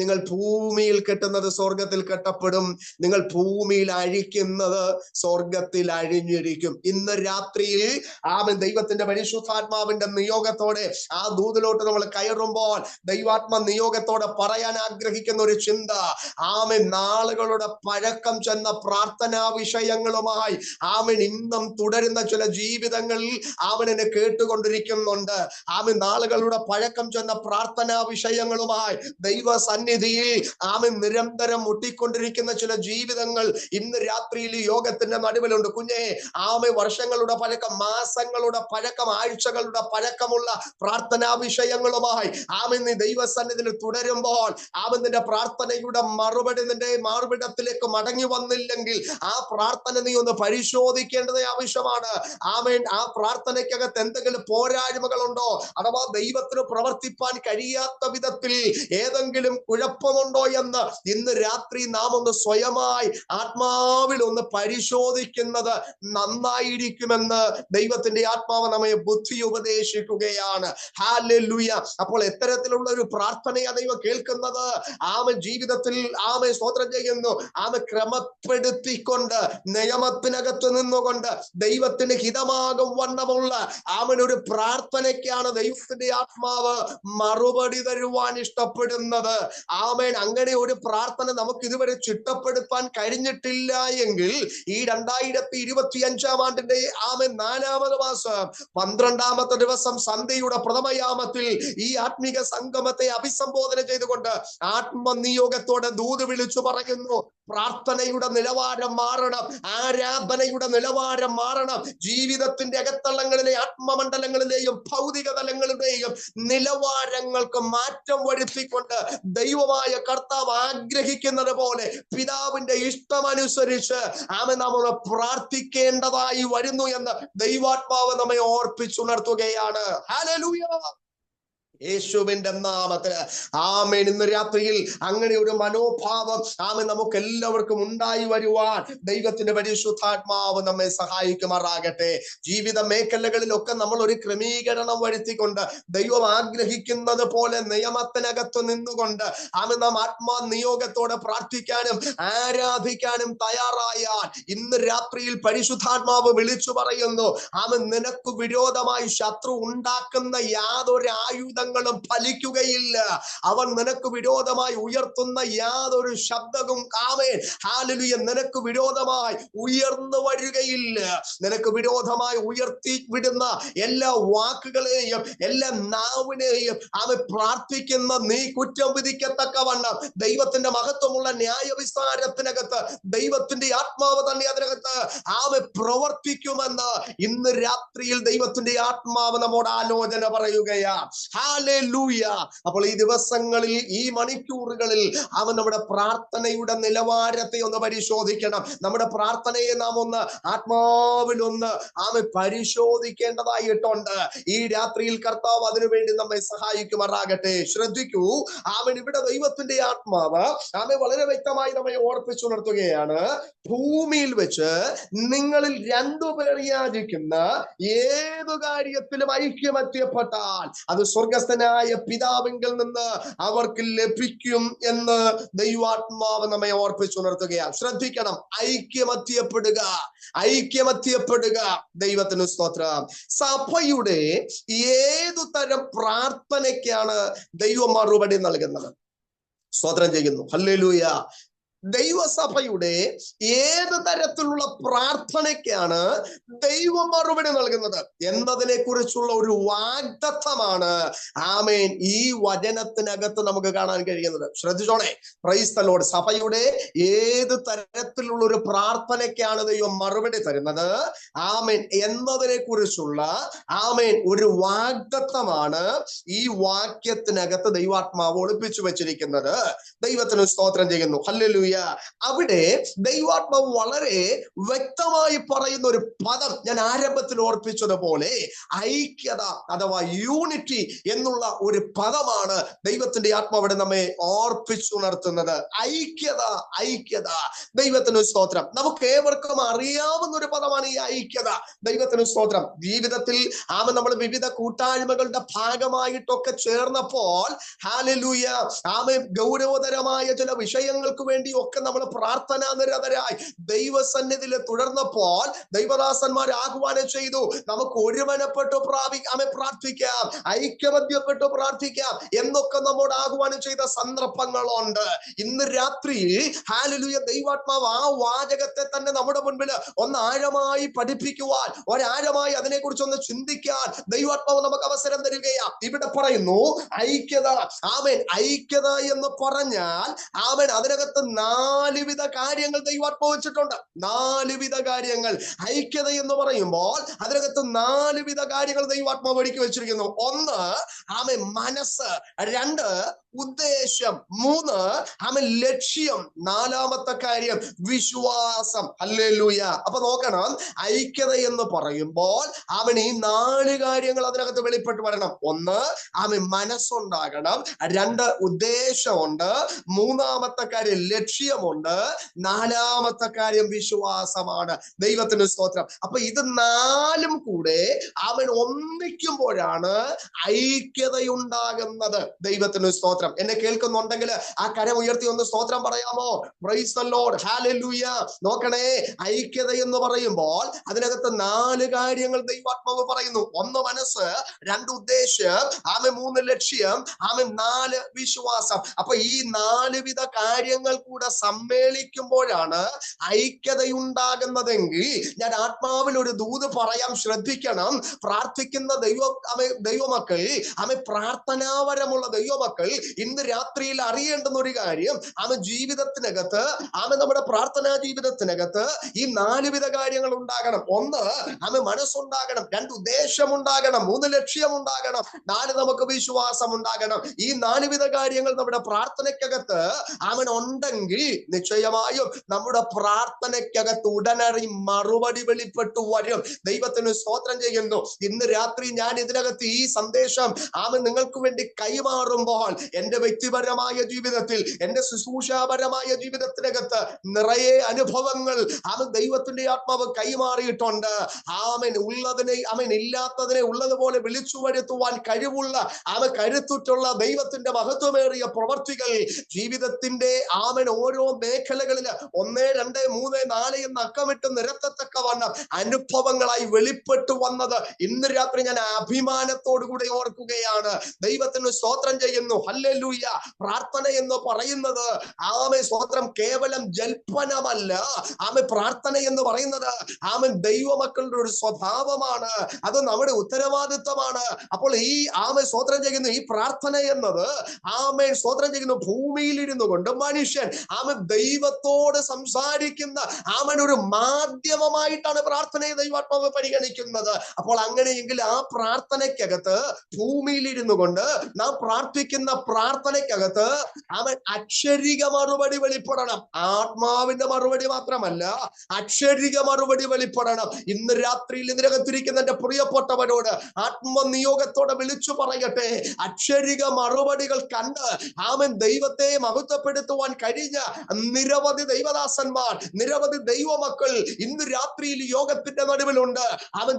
നിങ്ങൾ ഭൂമിയിൽ കെട്ടുന്നത് സ്വർഗത്തിൽ കെട്ടപ്പെടും, നിങ്ങൾ ഭൂമിയിൽ അഴിക്കുന്നത് സ്വർഗത്തിൽ അഴിഞ്ഞിരിക്കും. ഇന്ന് രാത്രിയിൽ ദൈവത്തിന്റെ പരിശുദ്ധാത്മാവിന്റെ നിയോഗത്തോടെ ആ ദൂതിലോട്ട് നമ്മൾ കയറുമ്പോൾ ദൈവാത്മ നിയോഗത്തോടെ പറയാൻ ആഗ്രഹിക്കുന്ന ഒരു ചിന്ത, നാളുകളുടെ പഴക്കം ചെന്ന പ്രാർത്ഥനാ വിഷയങ്ങളുമായി ഇന്നും തുടരുന്ന ചില ജീവിതങ്ങളിൽ എന്നെ കേട്ടുകൊണ്ടിരിക്കുന്നുണ്ട്. നാളുകളുടെ പഴക്കം ചെന്ന പ്രാർത്ഥനാ വിഷയങ്ങളുമായി ദൈവ സന്നിധിയിൽ നിരന്തരം മുട്ടിക്കൊണ്ടിരിക്കുന്ന ചില ജീവിതങ്ങൾ ഇന്ന് രാത്രിയിൽ യോഗത്തിന്റെ നടുവിലുണ്ട്. കുഞ്ഞെ, വർഷങ്ങളുടെ പഴക്കം, മാസങ്ങളുടെ പഴക്കം, ആഴ്ചകളുടെ പഴക്കമുള്ള പ്രാർത്ഥനാ വിഷയങ്ങളുമായി നീ ദൈവസന്നിധിയിൽ തുടരുമ്പോൾ നിന്റെ പ്രാർത്ഥനയുടെ മറുപടി നിന്റെ മാർവിടത്തിലേക്ക് മടങ്ങി വന്നില്ലെങ്കിൽ ആ പ്രാർത്ഥന നീ ഒന്ന് പരിശോധിക്കേണ്ടത് ആവശ്യമാണ്. ആ പ്രാർത്ഥനയ്ക്കകത്ത് എന്തെങ്കിലും പോരായ്മകളുണ്ടോ, അഥവാ ദൈവത്തിന് പ്രവർത്തിപ്പാൻ കഴിയാത്ത വിധത്തിൽ ഏതെങ്കിലും കുഴപ്പമുണ്ടോ എന്ന് ഇന്ന് രാത്രി നാം ഒന്ന് സ്വയമായി ആത്മാവിൽ ഒന്ന് പരിശോധിക്കുന്നത് നന്നായിരിക്കുമെന്ന് ദൈവത്തിന്റെ ആത്മാവ് നമ്മെ ബുദ്ധി ഉപദേശിക്കുകയാണ്. ഹല്ലേലൂയ. അപ്പോൾ എത്തരത്തിലുള്ള ഒരു പ്രാർത്ഥനയാ ദൈവം കേൾക്കുന്നത്? ജീവിതത്തിൽ സ്തോത്രം ചെയ്യുന്നു. ക്രമപ്പെടുത്തിക്കൊണ്ട് നിയമത്തിനകത്ത് നിന്നുകൊണ്ട് ദൈവത്തിന് ഹിതമാകും വണ്ണമുള്ള ഒരു പ്രാർത്ഥനയ്ക്കാണ് ദൈവത്തിന്റെ ആത്മാവ് മറുപടി തരുവാൻ ഇഷ്ടപ്പെടുന്നത്. അങ്ങനെ ഒരു പ്രാർത്ഥന നമുക്ക് ഇതുവരെ ചിട്ടപ്പെടുത്താൻ കഴിഞ്ഞിട്ടില്ല എങ്കിൽ ഈ 2025 ആണ്ടിന്റെ 4-ാമത് മാസം 12-ാമത്തെ ദിവസം സന്ധ്യയുടെ പ്രഥമയാമത്തിൽ ഈ ആത്മീക സംഗമത്തെ അഭിസംബോധന ചെയ്തുകൊണ്ട് ആത്മനിയോഗത്തോടെ ദൂത് വിളിച്ചു പറയുന്നു, പ്രാർത്ഥനയുടെ നിലവാരം മാറണം, ആരാധനയുടെ നിലവാരം മാറണം. ജീവിതത്തിന്റെ അകത്തളങ്ങളിലെ ആത്മമണ്ഡലങ്ങളിലെയും ഭൗതിക തലങ്ങളിലെയും നിലവാരങ്ങൾക്ക് മാറ്റം വരുത്തിക്കൊണ്ട് ദൈവമായ കർത്താവ് ആഗ്രഹിക്കുന്നത് പോലെ പിതാവിന്റെ ഇഷ്ടമനുസരിച്ച് നാം പ്രാർത്ഥിക്കേണ്ടതായി വരുന്നു എന്ന് ദൈവാത്മാവ് നമ്മെ ഓർപ്പിച്ചുണർത്തുകയാണ്. ഹല്ലേലൂയ. യേശുവിന്റെ നാമത്തിൽ ആമേൻ. ഇന്ന് രാത്രിയിൽ അങ്ങനെ ഒരു മനോഭാവം നമുക്ക് എല്ലാവർക്കും ഉണ്ടായി വരുവാൻ ദൈവത്തിന്റെ പരിശുദ്ധാത്മാവ് നമ്മെ സഹായിക്കുമാറാകട്ടെ. ജീവിത മേഖലകളിലൊക്കെ നമ്മൾ ഒരു ക്രമീകരണം വരുത്തിക്കൊണ്ട് ദൈവം ആഗ്രഹിക്കുന്നത് പോലെ നിയമത്തിനകത്ത് നിന്നുകൊണ്ട് നാം ആത്മനിയോഗത്തോടെ പ്രാർത്ഥിക്കാനും ആരാധിക്കാനും തയ്യാറായാൽ ഇന്ന് രാത്രിയിൽ പരിശുദ്ധാത്മാവ് വിളിച്ചു പറയുന്നു, നിനക്ക് വിരോധമായി ശത്രു ഉണ്ടാക്കുന്ന യാതൊരു ആയുധ ഫലിക്കുകയില്ല. അവൻ നിനക്ക് വിരോധമായി ഉയർത്തുന്ന യാതൊരു ശബ്ദവും ഹല്ലേലൂയ നിനക്ക് വിരോധമായി ഉയർന്നു വരികയില്ല. നിനക്ക് വിരോധമായി ഉയർത്തി വിടുന്ന എല്ലാ വാക്കുകളെയും എല്ലാ നാവിനെയും പ്രാർത്ഥിക്കുന്ന നീ കുറ്റം വിധിക്കത്തക്കവണ്ണം ദൈവത്തിന്റെ മഹത്വമുള്ള ന്യായവിസ്താരത്തിനകത്ത് ദൈവത്തിന്റെ ആത്മാവ് തന്നെ അതിനകത്ത് പ്രവർത്തിക്കുമെന്ന് ഇന്ന് രാത്രിയിൽ ദൈവത്തിന്റെ ആത്മാവ് നമ്മോട് ആലോചന പറയുകയാണ്. ഹല്ലേലൂയ. അപ്പോൾ ഈ ദിവസങ്ങളിൽ, ഈ മണിക്കൂറുകളിൽ നമ്മുടെ പ്രാർത്ഥനയുടെ നിലവാരത്തെ ഒന്ന് പരിശോധിക്കണം. നമ്മുടെ പ്രാർത്ഥനയെ നാം ഒന്ന് ആത്മാവിൽ ഒന്ന് പരിശോധിക്കേണ്ടതായിട്ടുണ്ട്. ഈ രാത്രിയിൽ കർത്താവ് അതിനുവേണ്ടി നമ്മെ സഹായിക്കുമാറാകട്ടെ. ശ്രദ്ധിക്കൂ, ഇവിടെ ദൈവത്തിന്റെ ആത്മാവ് വളരെ വ്യക്തമായി നമ്മെ ഓർപ്പിച്ചുണർത്തുകയാണ്. ഭൂമിയിൽ വെച്ച് നിങ്ങളിൽ രണ്ടുപേർ യാചിക്കുന്ന ഏതു കാര്യത്തിലും ഐക്യമത്യപ്പെട്ടാൽ അത് സ്വർഗസ്ഥനായ പിതാവിങ്കിൽ നിന്ന് അവർക്ക് ലഭിക്കും എന്ന് ദൈവാത്മാവ് നമ്മെ ഓർപ്പിച്ചുണർത്തുകയാണ്. ശ്രദ്ധിക്കണം, ഐക്യമത്യപ്പെടുക, ഐക്യമത്യപ്പെടുക. ദൈവത്തിന് സ്തോത്രം. സഭയുടെ ഏതു തരം പ്രാർത്ഥനയ്ക്കാണ് ദൈവം മറുപടി നൽകുന്നത്? സ്തോത്രം ചെയ്യുന്നു. ഹല്ലേലൂയ. ദൈവസഭയുടെ ഏത് തരത്തിലുള്ള പ്രാർത്ഥനയ്ക്കാണ് ദൈവം മറുപടി നൽകുന്നത് എന്നതിനെ കുറിച്ചുള്ള ഒരു വാഗ്ദത്തമാണ് ആമേൻ ഈ വചനത്തിനകത്ത് നമുക്ക് കാണാൻ കഴിയുന്നത്. ശ്രദ്ധിച്ചോണേ, പ്രൈസ് ദി ലോർഡ്. സഭയുടെ ഏത് തരത്തിലുള്ള ഒരു പ്രാർത്ഥനയ്ക്കാണ് ദൈവം മറുപടി തരുന്നത് ആമേൻ എന്നതിനെ കുറിച്ചുള്ള ആമേൻ ഒരു വാഗ്ദത്തമാണ് ഈ വാക്യത്തിനകത്ത് ദൈവാത്മാവ് ഒളിപ്പിച്ചു വെച്ചിരിക്കുന്നത്. ദൈവത്തിന് സ്തോത്രം ചെയ്യുന്നു. ഹല്ലേലൂയ. അവിടെ ദൈവാത്മാവ് വളരെ വ്യക്തമായി പറയുന്ന ഒരു പദം ഞാൻ ആരംഭത്തിൽ ഓർപ്പിച്ചതുപോലെ ഐക്യത അഥവാ യൂണിറ്റി എന്നുള്ള ഒരു പദമാണ് ദൈവത്തിന്റെ ആത്മാവിടെ നമ്മെ ഓർപ്പിച്ചുണർത്തുന്നത്. ഐക്യത, ഐക്യത. ദൈവത്തിന് സ്തോത്രം. നമുക്ക് ഏവർക്കും അറിയാവുന്ന ഒരു പദമാണ് ഈ ഐക്യത. ദൈവത്തിന് സ്തോത്രം. ജീവിതത്തിൽ നമ്മൾ വിവിധ കൂട്ടായ്മകളുടെ ഭാഗമായിട്ടൊക്കെ ചേർന്നപ്പോൾ ഹല്ലേലൂയ ഗൗരവതരമായ ചില വിഷയങ്ങൾക്ക് വേണ്ടി ഒക്കെ നമ്മൾ പ്രാർത്ഥനാ നിരതരായി ദൈവസന്നിധിയിൽ തുടർന്നപ്പോൾ ദൈവദാസന്മാർ ആഹ്വാനം ചെയ്തു, നമുക്ക് ഒരുമനപ്പെട്ടു പ്രാർത്ഥിക്കാം, ഐക്യമത്യപ്പെട്ടു പ്രാർത്ഥിക്കാം എന്നൊക്കെ നമ്മോട് ആഹ്വാനം ചെയ്ത സന്ദർഭങ്ങളുണ്ട്. ഇന്ന് രാത്രിയിൽ ഹല്ലേലൂയ ദൈവാത്മാവ് ആ വാചകത്തെ തന്നെ നമ്മുടെ മുൻപിൽ ഒന്ന് ആഴമായി പഠിപ്പിക്കുവാൻ, ഒരാഴമായി അതിനെക്കുറിച്ച് ഒന്ന് ചിന്തിക്കാൻ ദൈവാത്മാവ് നമുക്ക് അവസരം തരികയാണ്. ഇവിടെ പറയുന്നു ഐക്യത. ആമേൻ. ഐക്യത എന്ന് പറഞ്ഞാൽ ആമേൻ അതിനകത്ത് 4 വിധ കാര്യങ്ങൾ ദൈവാത്മാവ് വെച്ചിട്ടുണ്ട്. 4 വിധ കാര്യങ്ങൾ. ഐക്യത എന്ന് പറയുമ്പോൾ അതിനകത്ത് 4 വിധ കാര്യങ്ങൾ ദൈവാത്മാവ് ഒരുക്കി വെച്ചിരിക്കുന്നു. 1 ആമേൻ മനസ്സ്, 2 ഉദ്ദേശം, 3 ലക്ഷ്യം, 4ാമത്തെ കാര്യം വിശ്വാസം. ഹല്ലേലൂയ. അപ്പൊ നോക്കണം, ഐക്യത എന്ന് പറയുമ്പോൾ ഈ 4 കാര്യങ്ങൾ അതിനകത്ത് വെളിപ്പെട്ട് വരണം. 1 മനസ്സുണ്ടാകണം, 2 ഉദ്ദേശമുണ്ട്, 3ാമത്തെ കാര്യം ലക്ഷ്യമുണ്ട്, 4ാമത്തെ കാര്യം വിശ്വാസമാണ്. ദൈവത്തിന് സ്തോത്രം. അപ്പൊ ഇത് 4ഉം കൂടെ ഒന്നിക്കുമ്പോഴാണ് ഐക്യതയുണ്ടാകുന്നത്. ദൈവത്തിന് സ്തോത്രം. എന്നെ കേൾക്കുന്നുണ്ടെങ്കിൽ ആ കരം ഉയർത്തി ഒന്ന് സ്തോത്രം പറയാമോ? Price the Lord. ഹല്ലേലൂയ. നോക്കണേ, ഐക്യത എന്ന് പറയുമ്പോൾ അതിനകത്ത് 4 കാര്യങ്ങൾ ദൈവാത്മാവ് പറയുന്നു. 1 മനസ്സ്, 2 ഉദ്ദേശം, 3 ലക്ഷ്യം, 4 വിശ്വാസം. അപ്പൊ ഈ 4 വിധ കാര്യങ്ങൾ കൂടെ സമ്മേളിക്കുമ്പോഴാണ് ഐക്യതയുണ്ടാകുന്നതെങ്കിൽ ഞാൻ ആത്മാവിൽ ഒരു ദൂത് പറയാം. ശ്രദ്ധിക്കണം. പ്രാർത്ഥിക്കുന്ന ദൈവമക്കൾ, പ്രാർത്ഥനാപരമുള്ള ദൈവമക്കൾ ഇന്ന് രാത്രിയിൽ അറിയേണ്ടുന്ന ഒരു കാര്യം, ജീവിതത്തിനകത്ത് നമ്മുടെ പ്രാർത്ഥനാ ജീവിതത്തിനകത്ത് ഈ 4 വിധ കാര്യങ്ങൾ ഉണ്ടാകണം. 1 മനസ്സുണ്ടാകണം, 2 ഉദ്ദേശം ഉണ്ടാകണം, 3 ലക്ഷ്യം ഉണ്ടാകണം, 4 നമുക്ക് വിശ്വാസം ഉണ്ടാകണം. ഈ 4 വിധ കാര്യങ്ങൾ നമ്മുടെ പ്രാർത്ഥനയ്ക്കകത്ത് ഉണ്ടെങ്കിൽ നിശ്ചയമായും നമ്മുടെ പ്രാർത്ഥനയ്ക്കകത്ത് ഉടനടി മറുപടി വെളിപ്പെട്ടു വരും. ദൈവത്തിന് സ്തോത്രം ചെയ്യുന്നു. ഇന്ന് രാത്രി ഞാൻ ഇതിനകത്ത് ഈ സന്ദേശം നിങ്ങൾക്ക് വേണ്ടി കൈമാറുമ്പോൾ എന്റെ വ്യക്തിപരമായ ജീവിതത്തിൽ, എന്റെ ശുശ്രൂഷാപരമായ ജീവിതത്തിനകത്ത് നിറയെ അനുഭവങ്ങൾ ദൈവത്തിന്റെ ആത്മാവ് കൈമാറിയിട്ടുണ്ട്. ഉള്ളതിനെ ഇല്ലാത്തതിനെ ഉള്ളതുപോലെ വിളിച്ചു വരുത്തുവാൻ കഴിവുള്ള കരുത്തുറ്റുള്ള ദൈവത്തിന്റെ മഹത്വമേറിയ പ്രവർത്തികൾ ജീവിതത്തിന്റെ ഓരോ മേഖലകളിൽ 1, 2, 3, 4 എന്ന് അക്കമിട്ട് നിരത്തത്തക്കവണ്ണം അനുഭവങ്ങളായി വെളിപ്പെട്ടു വന്നത് ഇന്ന് രാത്രി ഞാൻ അഭിമാനത്തോടു കൂടി ഓർക്കുകയാണ്. ദൈവത്തിന് സ്തോത്രം ചെയ്യുന്നു. ഹല്ലേലൂയ. പ്രാർത്ഥന എന്ന് പറയുന്നത് സ്തോത്രം കേവലം ജൽപ്പനമല്ല. പ്രാർത്ഥന എന്ന് പറയുന്നത് ദൈവമക്കളുടെ ഒരു സ്വഭാവമാണ്. അത് നമ്മുടെ ഉത്തരവാദിത്വമാണ്. അപ്പോൾ ഈ സ്തോത്രം ചെയ്യുന്നു. ഈ പ്രാർത്ഥന എന്നത് സ്തോത്രം ചെയ്യുന്നു ഭൂമിയിൽ ഇരുന്നു കൊണ്ട് മനുഷ്യൻ ആമൻ ദൈവത്തോട് സംസാരിക്കുന്ന ഒരു മാധ്യമമായിട്ടാണ് പ്രാർത്ഥനയെ ദൈവാത്മാവ് പരിഗണിക്കുന്നത്. അപ്പോൾ അങ്ങനെയെങ്കിൽ ആ പ്രാർത്ഥനയ്ക്കകത്ത് ഭൂമിയിലിരുന്നു കൊണ്ട് നാം പ്രാർത്ഥിക്കുന്ന പ്രാർത്ഥനയ്ക്കകത്ത് അക്ഷരിക മറുപടി വെളിപ്പെടണം. ആത്മാവിന്റെ മറുപടി മാത്രമല്ല, അക്ഷരിക മറുപടി വെളിപ്പെടണം. ഇന്ന് രാത്രിയിൽ ഇതിനകത്തിരിക്കുന്ന എന്റെ പ്രിയപ്പെട്ടവരോട് ആത്മനിയോഗത്തോടെ വിളിച്ചു പറയട്ടെ, അക്ഷരിക മറുപടികൾ കണ്ട് ദൈവത്തെ മഹത്വപ്പെടുത്തുവാൻ കഴിഞ്ഞ നിരവധി ദൈവദാസന്മാർ, നിരവധി ദൈവമക്കൾ ഇന്ന് രാത്രിയിൽ യോഗത്തിന്റെ നടുവിലുണ്ട്.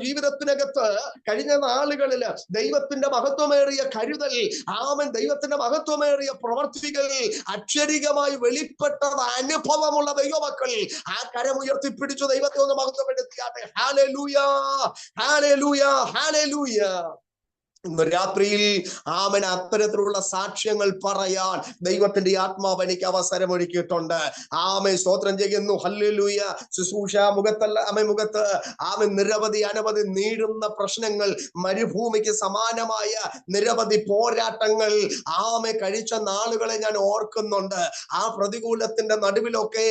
ജീവിതത്തിനകത്ത് കഴിഞ്ഞ നാളുകളിൽ ദൈവത്തിന്റെ മഹത്വമേറിയ കരുതൽ, ദൈവത്തിന്റെ മഹത്വമേറിയ പ്രവർത്തികൾ അക്ഷരികമായി വെളിപ്പെട്ടത് അനുഭവമുള്ള ദൈവമക്കൾ ആ കരമുയർത്തിപ്പിടിച്ചു ദൈവത്തെ ഒന്ന് മഹത്വപ്പെടുത്തിയാട്ടെ. Hallelujah, hallelujah, hallelujah. ഇന്ന് രാത്രിയിൽ അത്തരത്തിലുള്ള സാക്ഷ്യങ്ങൾ പറയാൻ ദൈവത്തിന്റെ ആത്മാവ് എനിക്ക് അവസരമൊരുക്കിയിട്ടുണ്ട്. സ്തോത്രം ചെയ്യുന്നു. ഹല്ലേലൂയ. ശുശ്രൂഷ മുഖത്ത് നിരവധി അനവധി നീളുന്ന പ്രശ്നങ്ങൾ, മരുഭൂമിക്ക് സമാനമായ നിരവധി പോരാട്ടങ്ങൾ കഴിച്ച നാളുകളെ ഞാൻ ഓർക്കുന്നുണ്ട്. ആ പ്രതികൂലത്തിന്റെ നടുവിലൊക്കെ